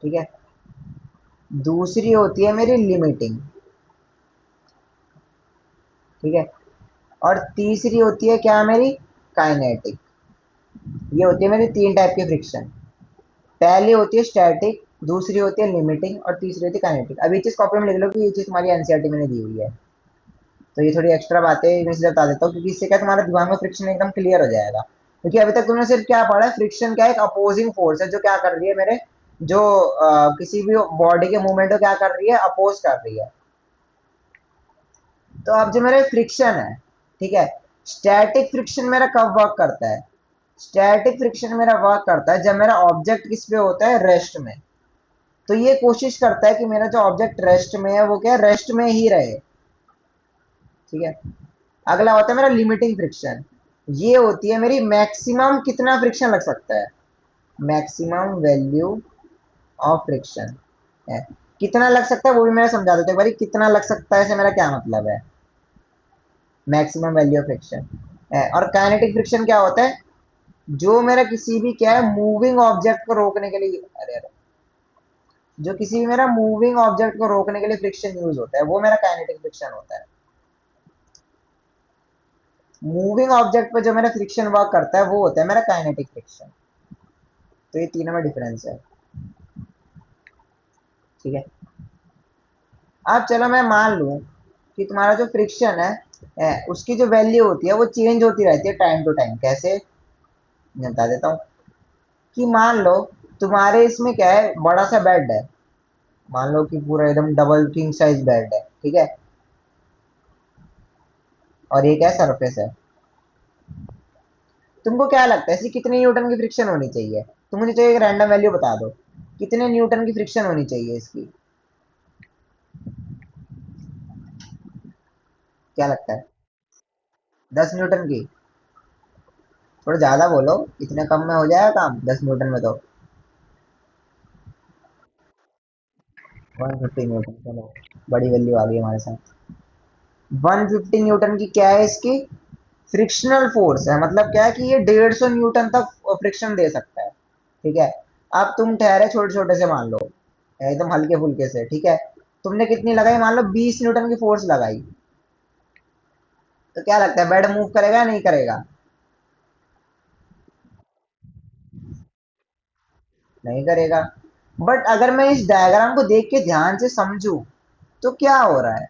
ठीक है। दूसरी होती है मेरी लिमिटिंग, ठीक है। और तीसरी होती है क्या मेरी, काइनेटिक। ये होती है मेरी 3 टाइप की फ्रिक्शन। पहली होती है स्टैटिक, दूसरी होती है लिमिटिंग और तीसरी होती है काइनेटिक। अब ये चीज कॉपी में लिख लो कि ये चीज तुम्हारी एनसीईआरटी में दी हुई है, तो ये थोड़ी एक्स्ट्रा बातें मैं इसलिए बता देता हूँ क्योंकि इससे क्या तुम्हारे दिमाग में फ्रिक्शन एकदम क्लियर हो जाएगा, क्योंकि अभी तक तुमने सिर्फ क्या पढ़ा है फ्रिक्शन क्या है, एक अपोजिंग फोर्स है जो क्या कर रही है मेरे जो किसी भी बॉडी के मूवमेंट को क्या कर रही है, अपोज कर रही है। तो अब जो मेरा फ्रिक्शन है, ठीक है, स्टैटिक फ्रिक्शन मेरा कब वर्क करता है, स्टैटिक फ्रिक्शन मेरा वर्क करता है जब मेरा ऑब्जेक्ट किस पे होता है, रेस्ट में। तो ये कोशिश करता है कि मेरा जो ऑब्जेक्ट रेस्ट में है वो क्या है, रेस्ट में ही रहे, ठीक है। अगला होता है मेरा लिमिटिंग फ्रिक्शन, ये होती है मेरी मैक्सिमम कितना फ्रिक्शन लग सकता है, मैक्सिमम वैल्यू ऑफ फ्रिक्शन है, कितना लग सकता है वो भी मैं समझा देता हूँ भाई, कितना लग सकता है से मेरा क्या मतलब है, मैक्सिमम वैल्यू ऑफ फ्रिक्शन है। और काइनेटिक फ्रिक्शन क्या होता है, जो मेरा किसी भी क्या है मूविंग ऑब्जेक्ट को रोकने के लिए, अरे अरे, जो किसी भी मेरा मूविंग ऑब्जेक्ट को रोकने के लिए फ्रिक्शन यूज होता है वो मेरा काइनेटिक फ्रिक्शन होता है। मूविंग ऑब्जेक्ट पे जो मेरा फ्रिक्शन वर्क करता है वो होता है मेरा काइनेटिक फ्रिक्शन। तो ये तीनों में डिफरेंस है, ठीक है। अब चलो मैं मान लूं कि तुम्हारा जो फ्रिक्शन है उसकी जो वैल्यू होती है वो चेंज होती रहती है टाइम टू टाइम, कैसे मैं बता देता हूँ। कि मान लो तुम्हारे इसमें क्या है, बड़ा सा बेड है, मान लो कि पूरा एकदम डबल किंग साइज बेड है, ठीक है। और ये क्या सरफेस है, तुमको क्या लगता है इसकी कितने न्यूटन की फ्रिक्शन होनी चाहिए, तुम मुझे चाहिए एक रैंडम वैल्यू बता दो, कितने न्यूटन की फ्रिक्शन होनी चाहिए इसकी, क्या लगता है? 10 न्यूटन की? थोड़ा ज्यादा बोलो, इतने कम में हो जाएगा काम 10 न्यूटन में तो। 150 न्यूटन, चलो बड़ी वैल्यू आ गई हमारे साथ। 150 न्यूटन की क्या है इसकी, फ्रिक्शनल फोर्स है, मतलब क्या है कि ये 150 न्यूटन तक फ्रिक्शन दे सकता है, ठीक है। अब तुम ठहरे छोटे छोटे से मान लो, एकदम हल्के फुल्के से, ठीक है। तुमने कितनी लगाई, मान लो 20 न्यूटन की फोर्स लगाई, तो क्या लगता है बेड मूव करेगा या नहीं करेगा? नहीं करेगा। बट अगर मैं इस डायग्राम को देख के ध्यान से समझू तो क्या हो रहा है,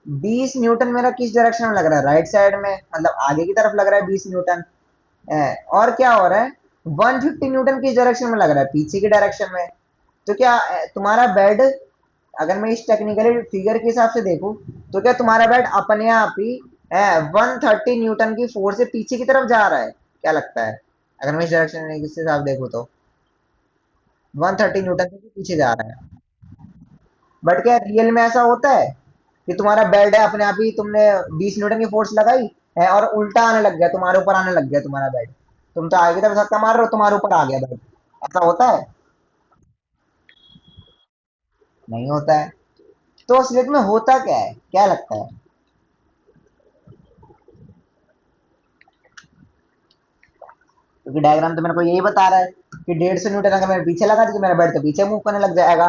20 न्यूटन मेरा किस डायरेक्शन में लग रहा है, राइट साइड में, मतलब आगे की तरफ लग रहा है 20 न्यूटन। और क्या हो रहा है, 150 न्यूटन किस डायरेक्शन में लग रहा है, पीछे की डायरेक्शन में। तो क्या तुम्हारा बेड अगर मैं इस टेक्निकली फिगर के हिसाब से देखूं तो क्या तुम्हारा बेड अपने आप ही 130 न्यूटन की फोर्स से पीछे की तरफ जा रहा है? क्या लगता है? अगर मैं इस डायरेक्शन के हिसाब से देखूं तो 130 न्यूटन से पीछे जा रहा है। बट क्या रियल में ऐसा होता है कि तुम्हारा बेड है अपने आप ही तुमने 20 न्यूटन की फोर्स लगाई है और उल्टा आने लग गया, तुम्हारे ऊपर आने लग गया तुम्हारा बेड? तुम तो आगे की तरफ धक्का मार रहे हो, तुम्हारे ऊपर आ गया बेड। ऐसा होता है? नहीं होता है। तो असलियत में होता क्या है, क्या लगता है? क्योंकि डायग्राम तो मेरे को यही बता रहा है कि 150 न्यूटन अगर मेरे पीछे लगा दी तो मेरा बेड तो पीछे मूव करने लग जाएगा।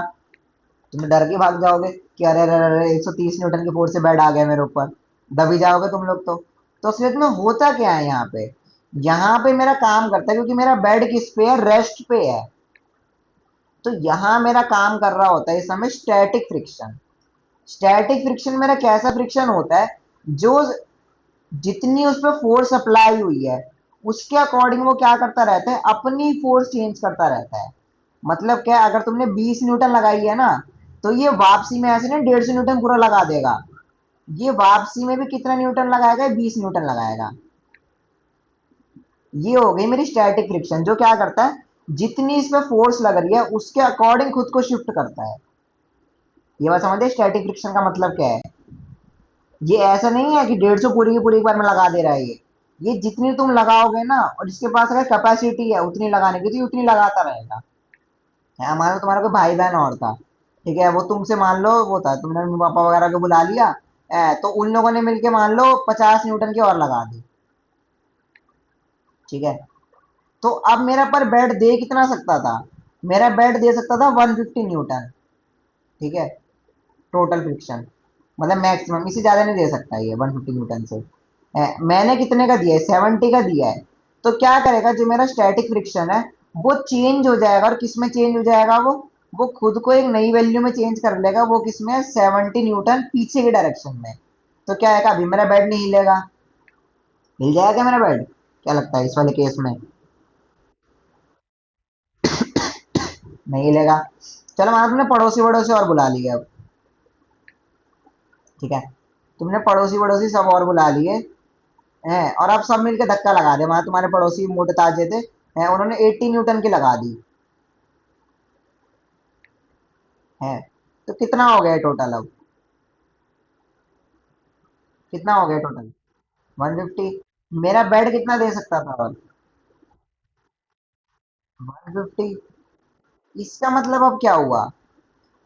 तुम डर के भाग जाओगे कि अरे अरे अरे 130 न्यूटन की फोर्स से बेड आ गया मेरे ऊपर, दबी जाओगे तुम लोग तो असलियत में होता क्या है यहाँ पे? यहाँ पे मेरा काम करता है क्योंकि मेरा बेड किस पे है, रेस्ट पे है। तो यहाँ मेरा काम कर रहा होता है इस समय स्टैटिक फ्रिक्शन। स्टैटिक फ्रिक्शन मेरा कैसा फ्रिक्शन होता है? जो जितनी उस पर फोर्स अप्लाई हुई है उसके अकॉर्डिंग वो क्या करता रहता है, अपनी फोर्स चेंज करता रहता है। मतलब क्या, अगर तुमने 20 न्यूटन लगाई है ना, तो ये वापसी में ऐसे नहीं 150 न्यूटन पूरा लगा देगा। ये वापसी में भी कितना न्यूटन लगाएगा, 20 न्यूटन लगाएगा। ये हो गई मेरी स्टैटिक फ्रिक्शन, जो क्या करता है, जितनी इस पे फोर्स लग रही है उसके अकॉर्डिंग खुद को शिफ्ट करता है। ये बात समझे स्टैटिक फ्रिक्शन का मतलब क्या है? ये ऐसा नहीं है कि 150 पूरी की पूरी एक बार में लगा दे रहा है ये जितनी तुम लगाओगे ना, और जिसके पास अगर कैपेसिटी है उतनी लगाने की, तो ये उतनी लगाता रहेगा। है, मान लो तुम्हारा कोई भाई बहन और था, ठीक है, वो तुमसे मान लो वो था, तुमने मम्मी पापा वगैरह को बुला लिया, तो उन लोगों ने मिलके मान लो 50 न्यूटन की और लगा दी, ठीक है। तो अब मेरा पर बेड दे कितना सकता था? मेरा बेड दे सकता था 150 न्यूटन, ठीक है, टोटल फ्रिक्शन। मतलब मैक्सिमम, इससे ज्यादा नहीं दे सकता ये 150 न्यूटन से। मैंने कितने का दिया है, 70 का दिया है। तो क्या करेगा, जो मेरा स्टैटिक फ्रिक्शन है वो चेंज हो जाएगा। और किस में चेंज हो जाएगा? वो खुद को एक नई वैल्यू में चेंज कर लेगा। वो किसमें? 70 न्यूटन पीछे की डायरेक्शन में। तो क्या है, अभी मेरा बेड नहीं हिलेगा। हिल जाएगा क्या मेरा बेड? क्या लगता है इस वाले केस में? नहीं हिलेगा। चलो मान तुमने पड़ोसी वड़ोसी और बुला लिए अब, ठीक है, तुमने पड़ोसी वड़ोसी सब और बुला लिए हैं, और अब सब मिलके धक्का लगा दे। वहां तुम्हारे पड़ोसी मोटे ताजे थे हैं, उन्होंने 80 न्यूटन की लगा दी है। तो कितना हो गया टोटल अब? कितना हो गया टोटल? 150। मेरा बेड कितना दे सकता था और? 150। इसका मतलब अब क्या हुआ?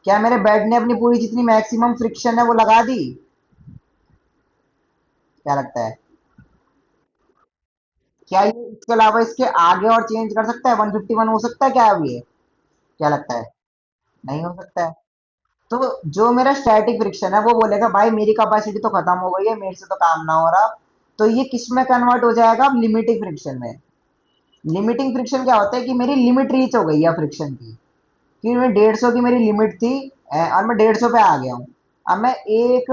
क्या मेरे बेड ने अपनी पूरी जितनी मैक्सिमम फ्रिक्शन है वो लगा दी? क्या लगता है? क्या ये इसके अलावा इसके आगे और चेंज कर सकता है? 151 हो सकता है क्या अब ये? क्या लगता है? नहीं हो सकता है। तो जो मेरा स्टैटिक फ्रिक्शन है वो बोलेगा भाई मेरी कैपेसिटी तो खत्म हो गई है, मेरे से तो काम ना हो रहा। तो ये किस में कन्वर्ट हो जाएगा अब? लिमिटिंग फ्रिक्शन में। लिमिटिंग फ्रिक्शन क्या होता है कि मेरी लिमिट रीच हो गई है फ्रिक्शन की, कि मैं 150 की मेरी लिमिट थी, और मैं 150 पे आ गया हूँ। अब मैं 1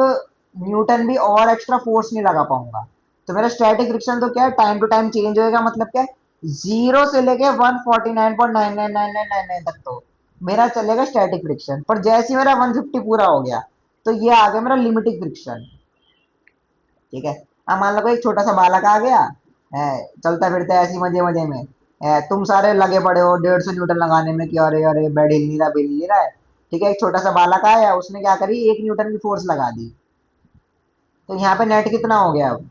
न्यूटन भी और एक्स्ट्रा फोर्स नहीं लगा पाऊंगा। तो मेरा स्टैटिक फ्रिक्शन तो क्या है, टाइम टू टाइम चेंज होएगा। मतलब क्या है, 0 से लेके 149.99999 तक तो मेरा चलेगा स्टैटिक फ्रिक्शन। पर जैसे ही मेरा 150 पूरा हो गया तो ये आ गया मेरा लिमिटिंग फ्रिक्शन, ठीक है। अब मान लो कोई एक छोटा सा बालक आ गया है, चलता फिरता है ऐसी मजे मजे में, तुम सारे लगे पड़े हो 150 न्यूटन लगाने में कि अरे अरे बेड हिल नहीं रहा, बिल नहीं रहा है, ठीक है। एक छोटा सा बालक आया, उसने क्या करी, 1 न्यूटन की फोर्स लगा दी। तो यहाँ पे नेट कितना हो गया अब?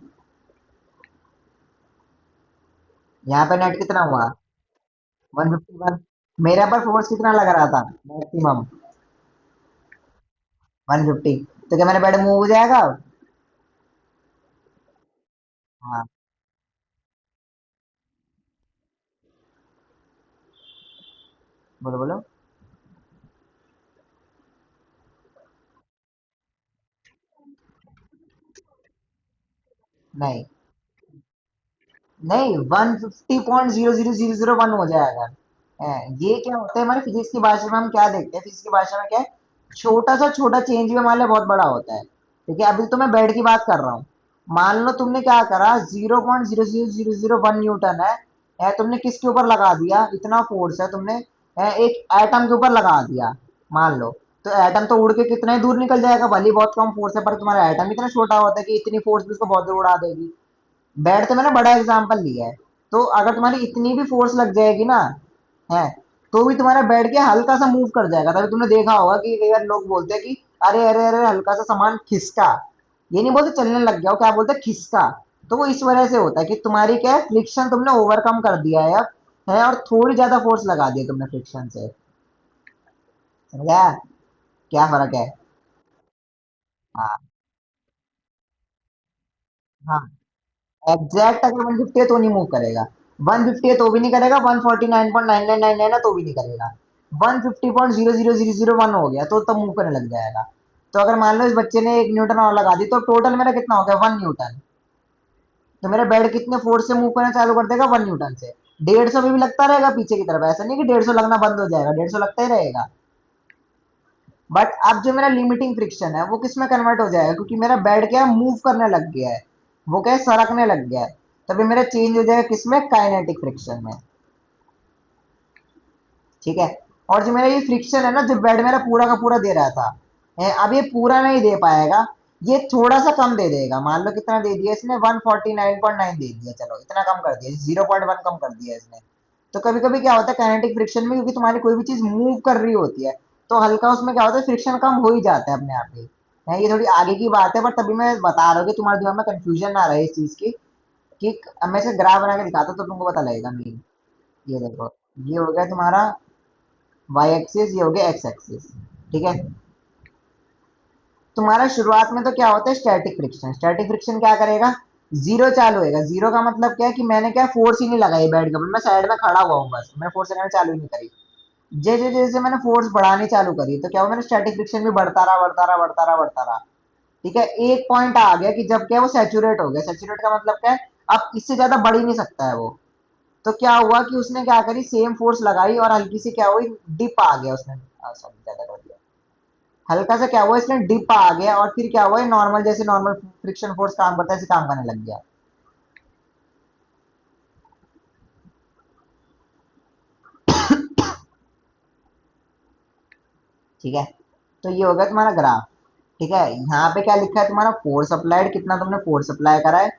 यहाँ पे नेट कितना हुआ? 151। मेरे पर फोर्स कितना लग रहा था मैक्सिमम? 150। तो क्या मेरा बेड मूव हो जाएगा अब? हाँ, बोलो बोलो। नहीं नहीं, 150.00001 हो जाएगा। ये क्या होता है, हमारी फिजिक्स की भाषा में हम क्या देखते हैं, फिजिक्स की भाषा में क्या है, छोटा सा छोटा चेंज भी हमारे लिए बहुत बड़ा होता है। ठीक है, अभी तो मैं बेड की बात कर रहा हूँ। मान लो तुमने क्या करा, 0.00001 न्यूटन है, तुमने किसके ऊपर लगा दिया, इतना फोर्स है तुमने एक एटम के ऊपर लगा दिया मान लो। तो एटम तो उड़ के कितना ही दूर निकल जाएगा, भले ही बहुत कम फोर्स है, पर तुम्हारा एटम इतना छोटा होता है कि इतनी फोर्स भी उसको बहुत दूर उड़ा देगी। बेड तो मैंने बड़ा एग्जांपल लिया है। तो अगर तुम्हारी इतनी भी फोर्स लग जाएगी ना, है, तो भी तुम्हारा बेड के हल्का सा मूव कर जाएगा। तभी तुमने देखा होगा कि कई बार लोग बोलते हैं कि अरे अरे अरे हल्का सा सामान खिसका। ये नहीं बोलते चलने लग गया हो, क्या बोलते हैं खिसका। तो वो इस वजह से होता है कि तुम्हारी क्या है, फ्रिक्शन तुमने ओवरकम कर दिया है अब, है, और थोड़ी ज्यादा फोर्स लगा दिया तुमने फ्रिक्शन से। समझा क्या फर्क है? हाँ हाँ। एग्जैक्ट अगर 150 है तो नहीं मूव करेगा, 150 है तो भी नहीं करेगा, 149.9999 है तो भी नहीं करेगा, 150.00001 हो गया तो तब मूव करने लग जाएगा। तो अगर मान लो इस बच्चे ने 1 न्यूटन और लगा दी, तो टोटल मेरा कितना हो गया, 1 न्यूटन। तो मेरा बेड कितने फोर्स से मूव करना चालू कर देगा, 1 न्यूटन से। 150 भी लगता रहेगा पीछे की तरफ, ऐसा नहीं कि 150 लगना बंद हो जाएगा, 150 लगता ही रहेगा। बट अब जो मेरा लिमिटिंग फ्रिक्शन है वो किस में कन्वर्ट हो जाएगा, क्योंकि मेरा बेड क्या है, मूव करने लग गया है, वो क्या है, सरकने लग गया है। तभी मेरा चेंज हो जाएगा किसमें, काइनेटिक फ्रिक्शन में। ठीक है। और जो मेरा ये फ्रिक्शन है ना, जो बेड मेरा पूरा का पूरा दे रहा था, अब ये पूरा नहीं दे पाएगा, ये थोड़ा सा कम दे देगा। मान लो कितना दे दिया इसने, 149.9 दे दिया, चलो इतना कम कर दिया, 0.1 कम कर दिया इसने। तो कभी कभी क्या होता है काइनेटिक फ्रिक्शन में, क्योंकि तुम्हारी कोई भी चीज मूव कर रही होती है, तो हल्का उसमें क्या होता है, फ्रिक्शन कम हो ही जाता है अपने आप ही। ये थोड़ी आगे की बात है, पर तभी मैं बता रहा हूँ कि तुम्हारे दिमाग में कंफ्यूजन ना रहे इस चीज की। कि अब मैं इसे ग्राफ बना के दिखाता हूँ तो तुमको पता लगेगा मेन। ये देखो, ये हो गया तुम्हारा वाई एक्सिस, ये हो गया एक्स एक्सिस। ठीक है। तुम्हारा शुरुआत में तो क्या होता है, स्टैटिक फ्रिक्शन। स्टैटिक फ्रिक्शन क्या करेगा, जीरो चालू होएगा। जीरो का मतलब क्या है कि मैंने क्या फोर्स ही नहीं लगाई बेड के ऊपर, मैं साइड में खड़ा हुआ हूँ बस, मैंने फोर्स लगाना चालू ही नहीं करी। जैसे जैसे मैंने फोर्स बढ़ानी चालू करी, तो क्या हुआ, मैंने स्टैटिक फ्रिक्शन भी बढ़ता रहा बढ़ता रहा बढ़ता रहा बढ़ता रहा। ठीक है। एक पॉइंट आ गया कि जब क्या वो सैचुरेट हो गया। सैचुरेट का मतलब क्या है, अब इससे ज्यादा बढ़ ही नहीं सकता है वो। तो क्या हुआ कि उसने क्या करी, सेम फोर्स लगाई और हल्की सी क्या हुई, डिप आ गया उसने, सॉरी ज्यादा कर दिया, हल्का सा क्या हुआ, इसने डिप आ गया और फिर क्या हुआ, नॉर्मल जैसे नॉर्मल फ्रिक्शन फोर्स काम करता है ऐसे काम करने लग गया। ठीक है। तो ये हो गया तुम्हारा ग्राफ। ठीक है। यहाँ पे क्या लिखा है तुम्हारा, फोर्स अप्लाइड, कितना तुमने फोर्स अप्लाई करा है।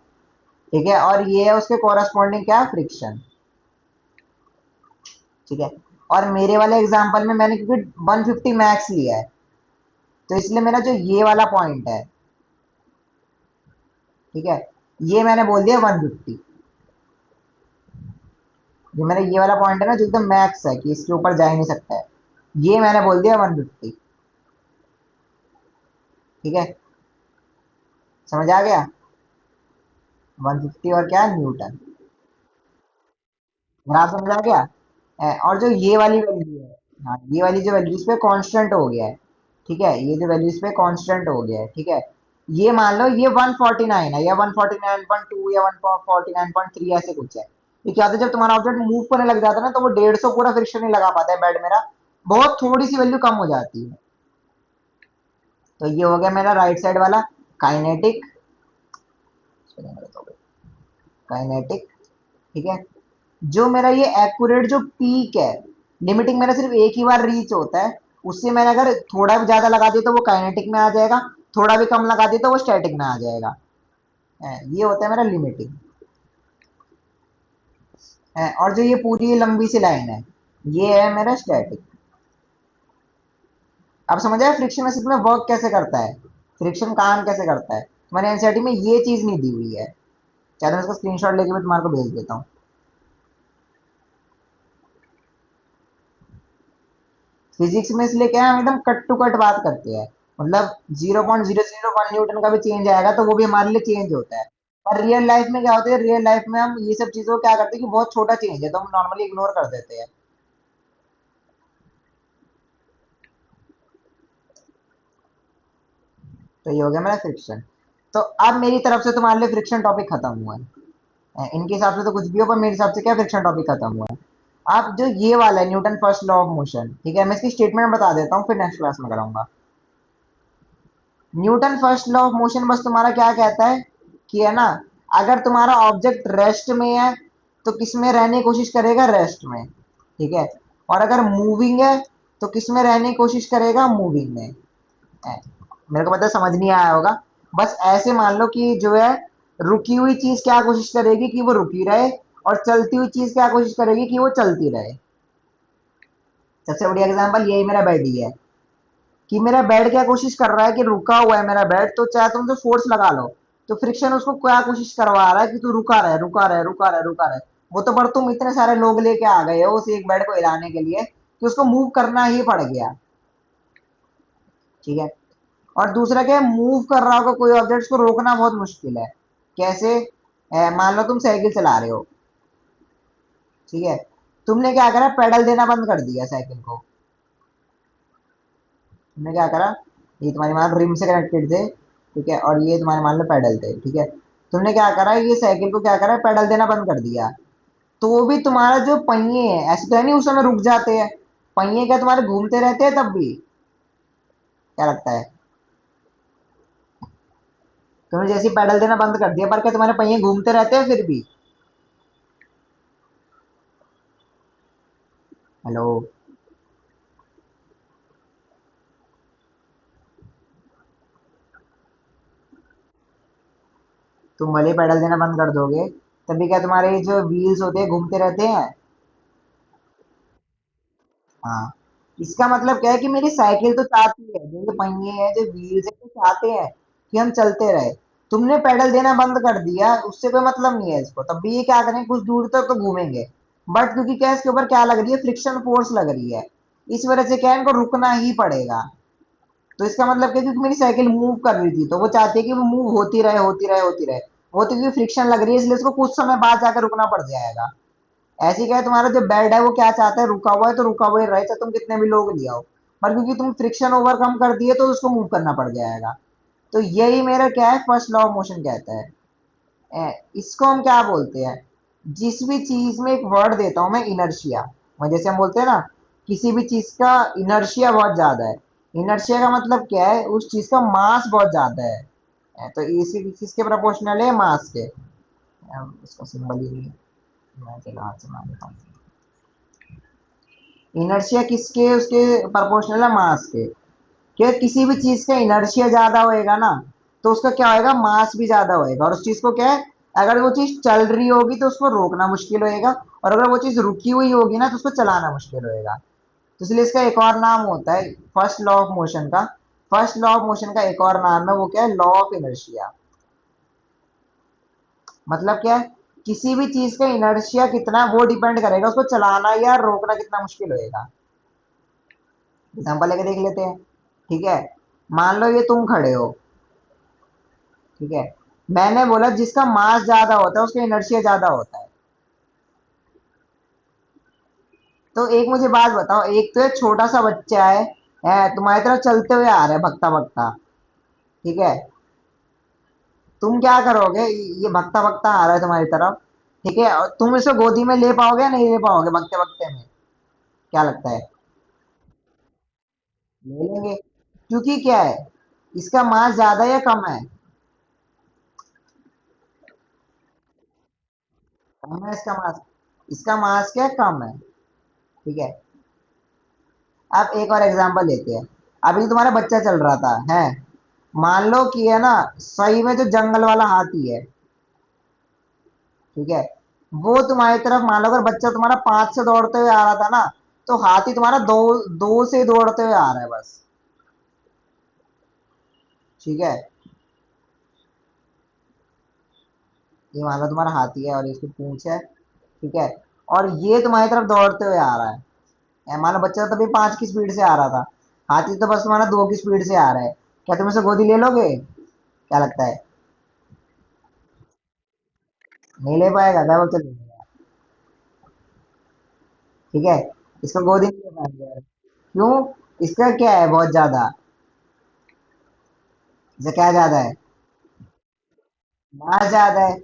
ठीक है। और ये है उसके कोरस्पॉन्डिंग क्या, फ्रिक्शन। ठीक है। और मेरे वाले एग्जांपल में मैंने क्योंकि 150 मैक्स लिया है, तो इसलिए मेरा जो ये वाला पॉइंट है, ठीक है, ये मैंने बोल दिया 150। जो मेरा ये वाला पॉइंट है ना, जो एकदम मैक्स है कि इसके ऊपर जा ही नहीं सकता है, ये मैंने बोल दिया 150। ठीक है। समझ आ गया, 150 और क्या, न्यूटन। ग्राफ समझ आ गया। और जो ये वाली वैल्यू है, हाँ, ये वाली जो वैल्यू इस पे कांस्टेंट हो गया है। ठीक है। ये जो वैल्यू इस पे कांस्टेंट हो गया है। ठीक है। ये मान लो ये 149 है, या 149.2, या 149.3, ऐसे कुछ है। ये क्या होता है, जब तुम्हारा ऑब्जेक्ट मूव करने लग जाता है ना, तो वो 150 पूरा फ्रिक्शन नहीं लगा पाता है बेड मेरा, बहुत थोड़ी सी वैल्यू कम हो जाती है। तो ये हो गया मेरा राइट साइड वाला काइनेटिक, काइनेटिक। ठीक है। जो मेरा ये एक्यूरेट जो पीक है, लिमिटिंग मेरा सिर्फ एक ही बार रीच होता है, उससे मैंने अगर थोड़ा भी ज्यादा लगा दिया तो वो काइनेटिक में आ जाएगा, थोड़ा भी कम लगा दिया तो वो स्टैटिक में आ जाएगा। ये होता है मेरा लिमिटिंग। और जो ये पूरी लंबी सी लाइन है, ये है मेरा स्टैटिक। अब समझ आया फ्रिक्शन असल में वर्क कैसे करता है, फ्रिक्शन काम कैसे करता है। मैंने एनसीईआरटी में ये चीज नहीं दी हुई है, चलो मैं इसका स्क्रीनशॉट लेके मैं तुम्हारे को भेज देता हूँ। फिजिक्स में इसलिए क्या है, हम एकदम कट टू कट बात करते हैं। मतलब 0.001 न्यूटन का भी चेंज आएगा तो वो भी हमारे लिए चेंज होता है। पर रियल लाइफ में क्या होता है, रियल लाइफ में हम ये सब चीजों को क्या करते हैं कि बहुत छोटा चेंज है तो हम नॉर्मली इग्नोर कर देते हैं। तो ये हो गया मेरा फ्रिक्शन। तो अब मेरी तरफ से तुम्हारे लिए फ्रिक्शन टॉपिक खत्म हुआ है। इनके हिसाब से तो कुछ भी हो, पर मेरे हिसाब से क्या, फ्रिक्शन टॉपिक खत्म हुआ है। अब जो ये वाला है Newton first law of motion, ठीक है, मैं इसकी स्टेटमेंट बता देता हूँ फिर नेक्स्ट क्लास में कराऊंगा। Newton first law of motion बस तुम्हारा क्या कहता है कि, है ना, अगर तुम्हारा ऑब्जेक्ट रेस्ट में है तो किस में रहने की कोशिश करेगा, रेस्ट में। ठीक है। और अगर मूविंग है तो किस में रहने की कोशिश करेगा, मूविंग में। मेरे को मतलब समझ नहीं आया होगा। बस ऐसे मान लो कि जो है रुकी हुई चीज क्या कोशिश करेगी कि वो रुकी रहे, और चलती हुई चीज क्या कोशिश करेगी कि वो चलती रहे। सबसे बढ़िया एग्जांपल यही मेरा बेड ही है, कि मेरा बेड क्या कोशिश कर रहा है कि रुका हुआ है मेरा बेड, तो चाहे तुम जो फोर्स लगा लो, तो फ्रिक्शन उसको क्या कोशिश करवा रहा है कि तू रुका रहे रुका रहे रुका रहे रुका रहे। वो तो पर तुम इतने सारे लोग लेके आ गए हो उस एक बेड को हिलाने के लिए कि उसको मूव करना ही पड़ गया। ठीक है। और दूसरा क्या है, मूव कर रहा होगा कोई ऑब्जेक्ट को रोकना बहुत मुश्किल है। कैसे, मान लो तुम साइकिल चला रहे हो, ठीक है, तुमने क्या करा, पेडल देना बंद कर दिया साइकिल को। तुमने क्या करा, ये तुम्हारे मान लो रिम से कनेक्टेड थे, ठीक है, और ये तुम्हारे मान लो पेडल थे, ठीक है। तुमने क्या करा, ये साइकिल को क्या करा, पेडल देना बंद कर दिया। तो वो भी तुम्हारा जो पहिए है, ऐसे तो है नहीं उस समय रुक जाते हैं, पहिए क्या तुम्हारे घूमते रहते हैं तब भी। क्या लगता है, तुमने जैसे पेडल देना बंद कर दिया, पर क्या तुम्हारे पहिए घूमते रहते हैं फिर भी। हेलो। तुम भले पेडल देना बंद कर दोगे, तभी क्या तुम्हारे जो व्हील्स होते हैं घूमते रहते हैं। हाँ। इसका मतलब क्या है कि मेरी साइकिल तो चाहती है, जो पहिए हैं जो व्हील्स है तो चाहते हैं कि हम चलते रहे। तुमने पेडल देना बंद कर दिया, उससे कोई मतलब नहीं है इसको, तब भी ये क्या करेंगे, कुछ दूर तक तो घूमेंगे। बट क्योंकि क्या है, इसके ऊपर क्या लग रही है, फ्रिक्शन फोर्स लग रही है, इस वजह से क्या है, इनको रुकना ही पड़ेगा। तो इसका मतलब क्या है, क्योंकि मेरी साइकिल मूव कर रही थी तो वो चाहती है कि वो मूव होती रहे होती रहे होती रहे। वो तो क्योंकि फ्रिक्शन लग रही है इसलिए इसको कुछ समय बाद जाकर रुकना पड़ जाएगा। ऐसे क्या है, तुम्हारा जो बेड है वो क्या चाहता है, रुका हुआ है तो रुका हुआ ही रहे, चाहे तुम कितने भी लोग ले आओ। पर क्योंकि तुम फ्रिक्शन ओवरकम कर दिए तो उसको मूव करना पड़ जाएगा। तो यही मेरा क्या है, फर्स्ट लॉ ऑफ मोशन कहता है। इसको हम क्या बोलते हैं, जिस भी चीज में एक वर्ड देता हूं मैं, इनर्शिया। जैसे हम बोलते हैं ना, किसी भी चीज का इनर्शिया बहुत ज्यादा है। इनर्शिया का मतलब क्या है, उस चीज का मास बहुत ज्यादा है। तो इसी चीज के प्रोपोर्शनल है मास के। इसका सिंबल ही नहीं, मैं चलो हाथ से मान लेता हूँ। इनर्शिया किसके, उसके प्रोपोर्शनल है मास के। क्या किसी भी चीज का इनर्शिया ज्यादा होएगा ना, तो उसका क्या होएगा, मास भी ज्यादा होएगा, और उस चीज को क्या है, अगर वो चीज चल रही होगी तो उसको रोकना मुश्किल होएगा, और अगर वो चीज रुकी हुई होगी ना तो उसको चलाना मुश्किल होएगा। तो इसलिए इसका एक और नाम होता है फर्स्ट लॉ ऑफ मोशन का। फर्स्ट लॉ ऑफ मोशन का एक और नाम है, वो क्या है, लॉ ऑफ इनर्शिया। मतलब क्या है, किसी भी चीज का इनर्शिया कितना है, वो डिपेंड करेगा उसको चलाना या रोकना कितना मुश्किल होएगा। एग्जाम्पल लेके देख लेते हैं। ठीक है, मान लो ये तुम खड़े हो, ठीक है, मैंने बोला जिसका मास ज्यादा होता है उसका इनर्शिया ज्यादा होता है। तो एक मुझे बात बताओ, एक तो एक छोटा सा बच्चा है तुम्हारी तरफ चलते हुए आ रहा है भगता भगता, ठीक है, तुम क्या करोगे, ये भगता भगता आ रहा है तुम्हारी तरफ, ठीक है, और तुम इसे गोदी में ले पाओगे या नहीं ले पाओगे भगते भगते में। क्या लगता है, ले लेंगे, क्योंकि क्या है, इसका मास ज्यादा या कम है, कम है इसका मास। इसका मास क्या है, कम है। ठीक है। अब एक और एग्जांपल लेते हैं। अभी तुम्हारा बच्चा चल रहा था है, मान लो कि है ना, सही में जो जंगल वाला हाथी है, ठीक है, वो तुम्हारी तरफ, मान लो अगर बच्चा तुम्हारा 5 से दौड़ते हुए आ रहा था ना, तो हाथी तुम्हारा दो, दो से दौड़ते हुए आ रहा है बस। ठीक है, ये मान लो तुम्हारा हाथी है और इसकी पूंछ है, ठीक है, और ये तुम्हारी तरफ दौड़ते हुए आ रहा है। मान लो बच्चा तभी 5 की स्पीड से आ रहा था, हाथी तो बस तुम्हारा 2 की स्पीड से आ रहा है। क्या तुम इसे गोदी ले लोगे, क्या लगता है, नहीं ले पाएगा, क्या बोलते ले लेगा। ठीक है, इसको गोदी नहीं ले पाएंगे। क्यों, इसका क्या है बहुत ज्यादा, इसका क्या ज्यादा है, मास ज्यादा है।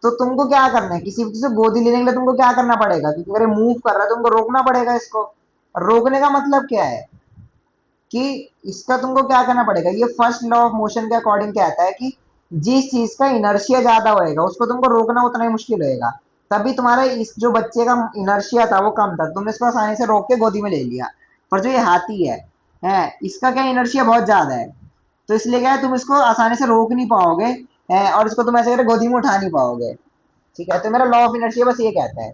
तो तुमको क्या करना है, किसी भी चीज को गोदी लेने के लिए तुमको क्या करना पड़ेगा, क्योंकि अगर मूव कर रहा है तुमको रोकना पड़ेगा इसको। रोकने का मतलब क्या है, कि इसका तुमको क्या करना पड़ेगा, ये फर्स्ट लॉ ऑफ मोशन के अकॉर्डिंग कहता है कि जिस चीज का इनर्शिया ज्यादा होएगा उसको तुमको रोकना उतना ही मुश्किल होएगा। तभी तुम्हारा इस जो बच्चे का इनर्शिया था वो कम था, तुमने इसको आसानी से रोक के गोदी में ले लिया। पर जो ये हाथी है इसका क्या इनर्शिया बहुत ज्यादा है, तो इसलिए क्या है तुम इसको आसानी से रोक नहीं पाओगे, और इसको तुम ऐसे करके गोदी में उठा नहीं पाओगे। ठीक है, तो मेरा लॉ ऑफ इनर्शिया बस ये कहता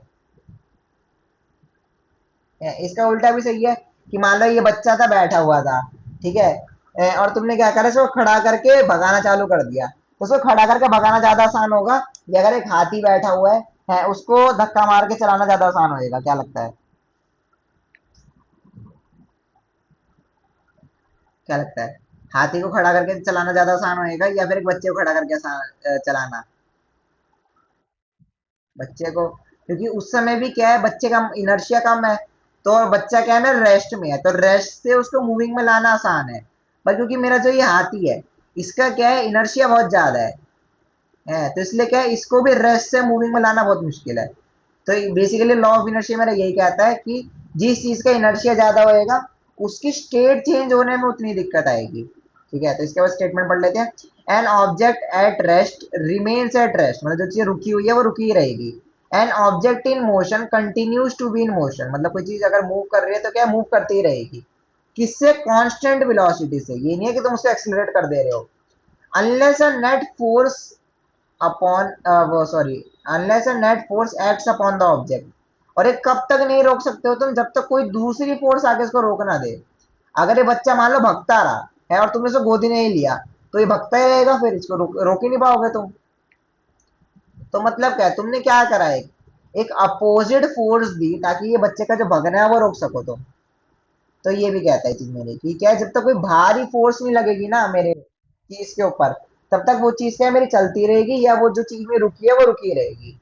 इसका उल्टा भी सही है कि मान लो ये बच्चा था बैठा हुआ था, ठीक है, और तुमने क्या करा इसको खड़ा करके भगाना चालू कर दिया, तो उसको खड़ा करके भगाना ज्यादा आसान होगा या अगर एक हाथी बैठा हुआ है उसको धक्का मार के चलाना ज्यादा आसान होएगा, क्या लगता है? क्या लगता है, हाथी को खड़ा करके चलाना ज्यादा आसान होएगा या फिर एक बच्चे को खड़ा करके चलाना? बच्चे को, क्योंकि उस समय भी क्या है बच्चे का इनर्शिया कम है, तो बच्चा क्या है ना रेस्ट में है, तो रेस्ट से उसको मूविंग में लाना आसान है। पर क्योंकि मेरा जो ये हाथी है इसका क्या है इनर्शिया बहुत ज्यादा है तो इसलिए क्या है इसको भी रेस्ट से मूविंग में लाना बहुत मुश्किल है। तो बेसिकली लॉ ऑफ इनर्शिया मेरा यही कहता है कि जिस चीज का इनर्शिया ज्यादा होएगा उसकी स्टेट चेंज होने में उतनी दिक्कत आएगी। ठीक है, तो इसके बाद स्टेटमेंट पढ़ लेते हैं। An object at rest remains at rest, मतलब जो चीज रुकी हुई है वो रुकी ही रहेगी। An object in motion continues to be in motion, मतलब कोई चीज अगर मूव कर रही है तो क्या मूव करती ही रहेगी। किससे? कांस्टेंट वेलोसिटी से, ये नहीं है कि तुम उसको एक्सीलरेट कर दे रहे हो। Unless a net force upon वो sorry unless a net force acts upon the object, और ये कब तक नहीं रोक सकते हो तुम, जब तक कोई दूसरी फोर्स आके इसको रोक ना दे। अगर ये बच्चा मान लो भगता रहा है और तुमने इसको गोदी नहीं लिया तो ये भगता ही रहेगा, फिर इसको रोक ही नहीं पाओगे तुम। तो मतलब क्या है तुमने क्या करा है, एक अपोजिट फोर्स दी ताकि ये बच्चे का जो भगना है वो रोक सको तुम। तो ये भी कहता है चीज मेरे की क्या है, जब तक कोई भारी फोर्स नहीं लगेगी ना मेरे चीज के ऊपर तब तक वो चीज क्या है मेरी चलती रहेगी, या वो जो चीज में रुकी है वो रुकी रहेगी।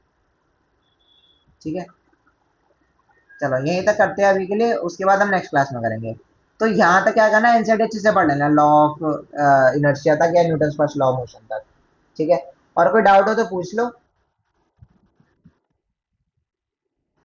ठीक है, चलो यहीं तक करते हैं अभी के लिए, उसके बाद हम नेक्स्ट क्लास में करेंगे। तो यहाँ तक क्या करना है एनसीईआरटी अच्छे से पढ़ लेना, लॉ ऑफ इनर्शिया तक या Newton first law of motion तक। ठीक है, और कोई डाउट हो तो पूछ लो।